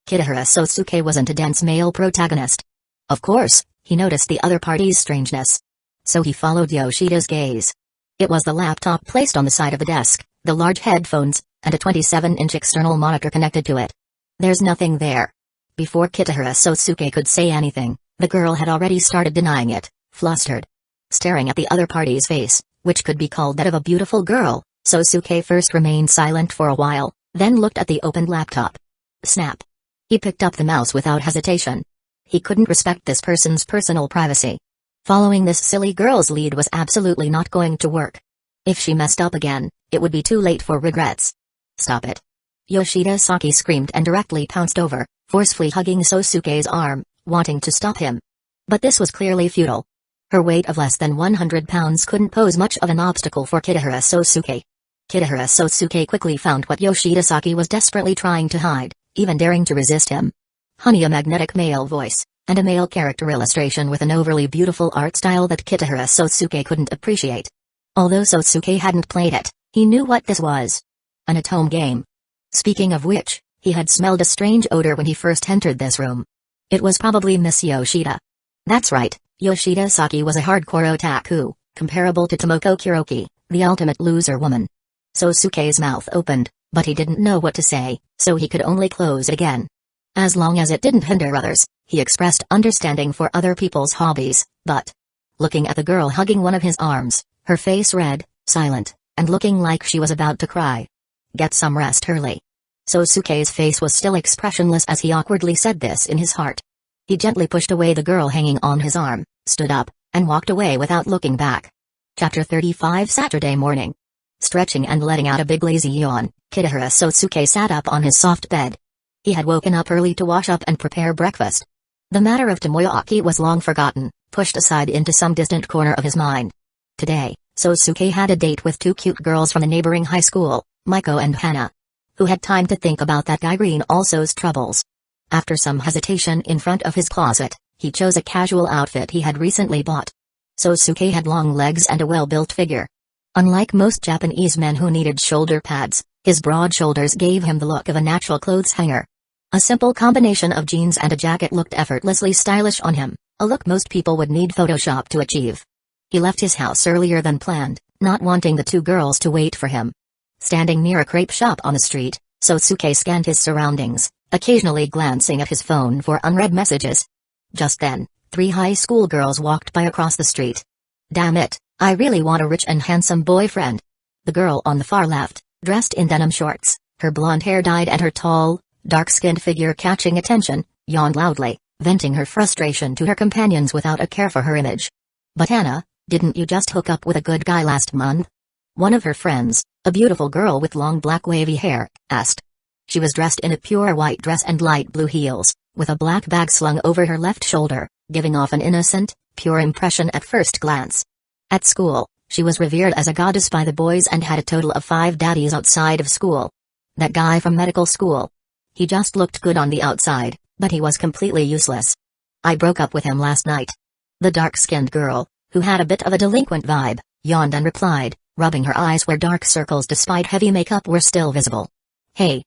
Kitahara Sosuke wasn't a dense male protagonist. Of course, he noticed the other party's strangeness. So he followed Yoshida's gaze. It was the laptop placed on the side of the desk, the large headphones, and a 27-inch external monitor connected to it. "There's nothing there." Before Kitahara Sosuke could say anything, the girl had already started denying it, flustered. Staring at the other party's face, which could be called that of a beautiful girl, Sosuke first remained silent for a while, then looked at the opened laptop. Snap. He picked up the mouse without hesitation. He couldn't respect this person's personal privacy. Following this silly girl's lead was absolutely not going to work. If she messed up again, it would be too late for regrets. "Stop it!" Yoshida Saki screamed and directly pounced over, forcefully hugging Sosuke's arm, wanting to stop him. But this was clearly futile. Her weight of less than 100 pounds couldn't pose much of an obstacle for Kitahara Sosuke. Kitahara Sosuke quickly found what Yoshida Saki was desperately trying to hide, even daring to resist him. "Honey," a magnetic male voice, and a male character illustration with an overly beautiful art style that Kitahara Sosuke couldn't appreciate. Although Sosuke hadn't played it, he knew what this was. An at-home game. Speaking of which, he had smelled a strange odor when he first entered this room. It was probably Miss Yoshida. That's right, Yoshida Saki was a hardcore otaku, comparable to Tomoko Kuroki, the ultimate loser woman. Sosuke's mouth opened, but he didn't know what to say, so he could only close it again. As long as it didn't hinder others, he expressed understanding for other people's hobbies, but... Looking at the girl hugging one of his arms, her face red, silent, and looking like she was about to cry. "Get some rest, Hurley." Sosuke's face was still expressionless as he awkwardly said this in his heart. He gently pushed away the girl hanging on his arm, stood up, and walked away without looking back. Chapter 35 Saturday morning. Stretching and letting out a big lazy yawn, Kitahara Sosuke sat up on his soft bed. He had woken up early to wash up and prepare breakfast. The matter of Tomoyaki was long forgotten, pushed aside into some distant corner of his mind. Today, Sosuke had a date with two cute girls from the neighboring high school, Maiko and Hana. Who had time to think about that guy Green also's troubles. After some hesitation in front of his closet, he chose a casual outfit he had recently bought. Sosuke had long legs and a well-built figure. Unlike most Japanese men who needed shoulder pads, his broad shoulders gave him the look of a natural clothes hanger. A simple combination of jeans and a jacket looked effortlessly stylish on him, a look most people would need Photoshop to achieve. He left his house earlier than planned, not wanting the two girls to wait for him. Standing near a crepe shop on the street, Sosuke scanned his surroundings, occasionally glancing at his phone for unread messages. Just then, 3 high school girls walked by across the street. "Damn it, I really want a rich and handsome boyfriend." The girl on the far left, dressed in denim shorts, her blonde hair dyed and her tall, dark-skinned figure catching attention, yawned loudly, venting her frustration to her companions without a care for her image. "But Anna, didn't you just hook up with a good guy last month?" One of her friends, a beautiful girl with long black wavy hair, asked. She was dressed in a pure white dress and light blue heels, with a black bag slung over her left shoulder, giving off an innocent, pure impression at first glance. At school, she was revered as a goddess by the boys and had a total of 5 daddies outside of school. That guy from medical school. He just looked good on the outside, but he was completely useless. "I broke up with him last night." The dark-skinned girl, who had a bit of a delinquent vibe, yawned and replied, rubbing her eyes where dark circles despite heavy makeup were still visible. Hey,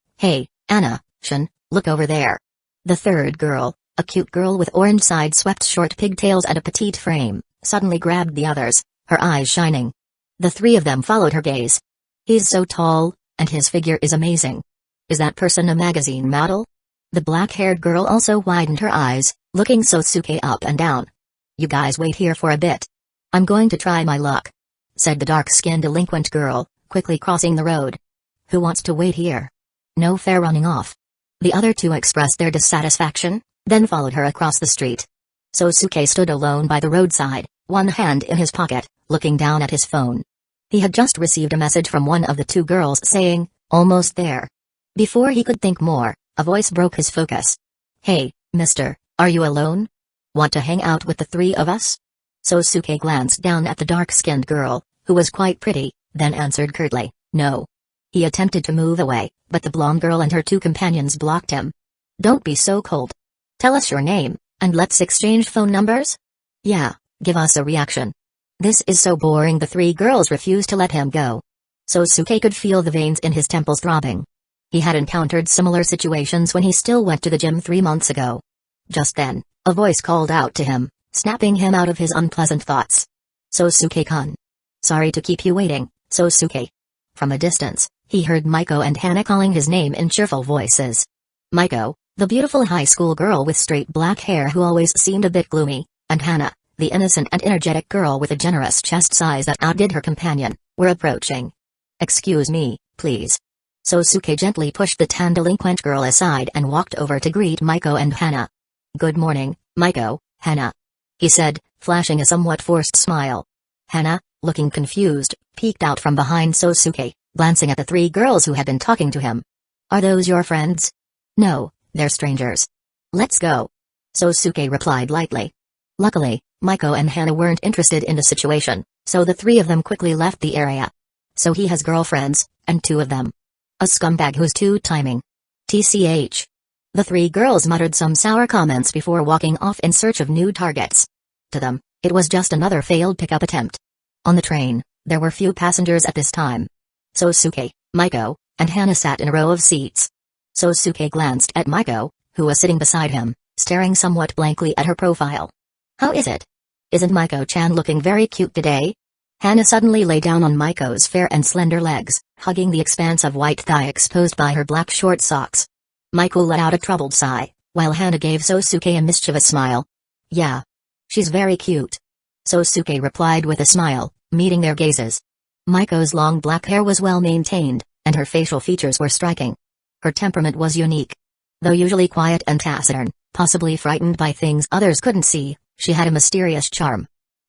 Anna, look over there." The third girl, a cute girl with orange side-swept short pigtails and a petite frame, suddenly grabbed the others, her eyes shining. The 3 of them followed her gaze. "He's so tall, and his figure is amazing. Is that person a magazine model?" The black-haired girl also widened her eyes, looking Sosuke up and down. "You guys wait here for a bit. I'm going to try my luck," said the dark-skinned delinquent girl, quickly crossing the road. "Who wants to wait here? No fair running off." The other 2 expressed their dissatisfaction, then followed her across the street. Sosuke stood alone by the roadside, one hand in his pocket, looking down at his phone. He had just received a message from one of the two girls saying, "Almost there." Before he could think more, a voice broke his focus. "Hey, mister, are you alone? Want to hang out with the three of us?" Sosuke glanced down at the dark-skinned girl, who was quite pretty, then answered curtly, "No." He attempted to move away, but the blonde girl and her two companions blocked him. "Don't be so cold. Tell us your name, and let's exchange phone numbers?" "Yeah, give us a reaction." "This is so boring." The three girls refused to let him go. Sosuke could feel the veins in his temples throbbing. He had encountered similar situations when he still went to the gym 3 months ago. Just then, a voice called out to him, snapping him out of his unpleasant thoughts. "Sosuke-kun. Sorry to keep you waiting, Sosuke." From a distance, he heard Maiko and Hana calling his name in cheerful voices. Maiko, the beautiful high school girl with straight black hair who always seemed a bit gloomy, and Hana, the innocent and energetic girl with a generous chest size that outdid her companion, were approaching. "Excuse me, please." Sosuke gently pushed the tan delinquent girl aside and walked over to greet Maiko and Hana. "Good morning, Maiko, Hana," he said, flashing a somewhat forced smile. Hana, looking confused, peeked out from behind Sosuke, glancing at the three girls who had been talking to him. "Are those your friends?" "No, they're strangers." "Let's go," Sosuke replied lightly. Luckily, Maiko and Hana weren't interested in the situation, so the three of them quickly left the area. "So he has girlfriends, and 2 of them. A scumbag who's two-timing. TCH." The three girls muttered some sour comments before walking off in search of new targets. To them, it was just another failed pickup attempt. On the train, there were few passengers at this time. Sosuke, Maiko, and Hana sat in a row of seats. Sosuke glanced at Maiko, who was sitting beside him, staring somewhat blankly at her profile. "How is it? Isn't Maiko-chan looking very cute today?" Hana suddenly lay down on Maiko's fair and slender legs, hugging the expanse of white thigh exposed by her black short socks. Maiko let out a troubled sigh, while Hana gave Sosuke a mischievous smile. "Yeah. She's very cute," Sosuke replied with a smile, meeting their gazes. Maiko's long black hair was well maintained, and her facial features were striking. Her temperament was unique. Though usually quiet and taciturn, possibly frightened by things others couldn't see, she had a mysterious charm.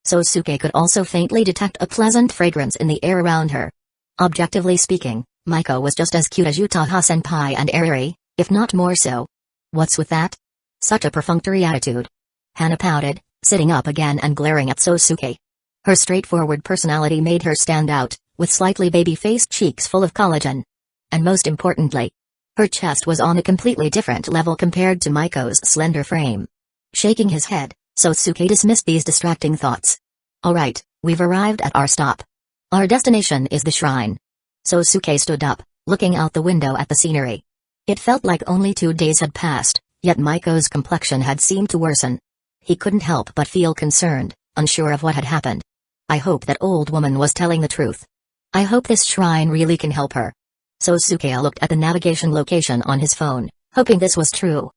Sosuke could also faintly detect a pleasant fragrance in the air around her. Objectively speaking, Maiko was just as cute as Utaha-senpai and Ariri, if not more so. "What's with that? Such a perfunctory attitude?" Hana pouted, sitting up again and glaring at Sosuke. Her straightforward personality made her stand out, with slightly baby-faced cheeks full of collagen. And most importantly, her chest was on a completely different level compared to Maiko's slender frame. Shaking his head, Sosuke dismissed these distracting thoughts. "All right, we've arrived at our stop. Our destination is the shrine." Sosuke stood up, looking out the window at the scenery. It felt like only 2 days had passed, yet Maiko's complexion had seemed to worsen. He couldn't help but feel concerned, unsure of what had happened. "I hope that old woman was telling the truth. I hope this shrine really can help her." Sosuke looked at the navigation location on his phone, hoping this was true.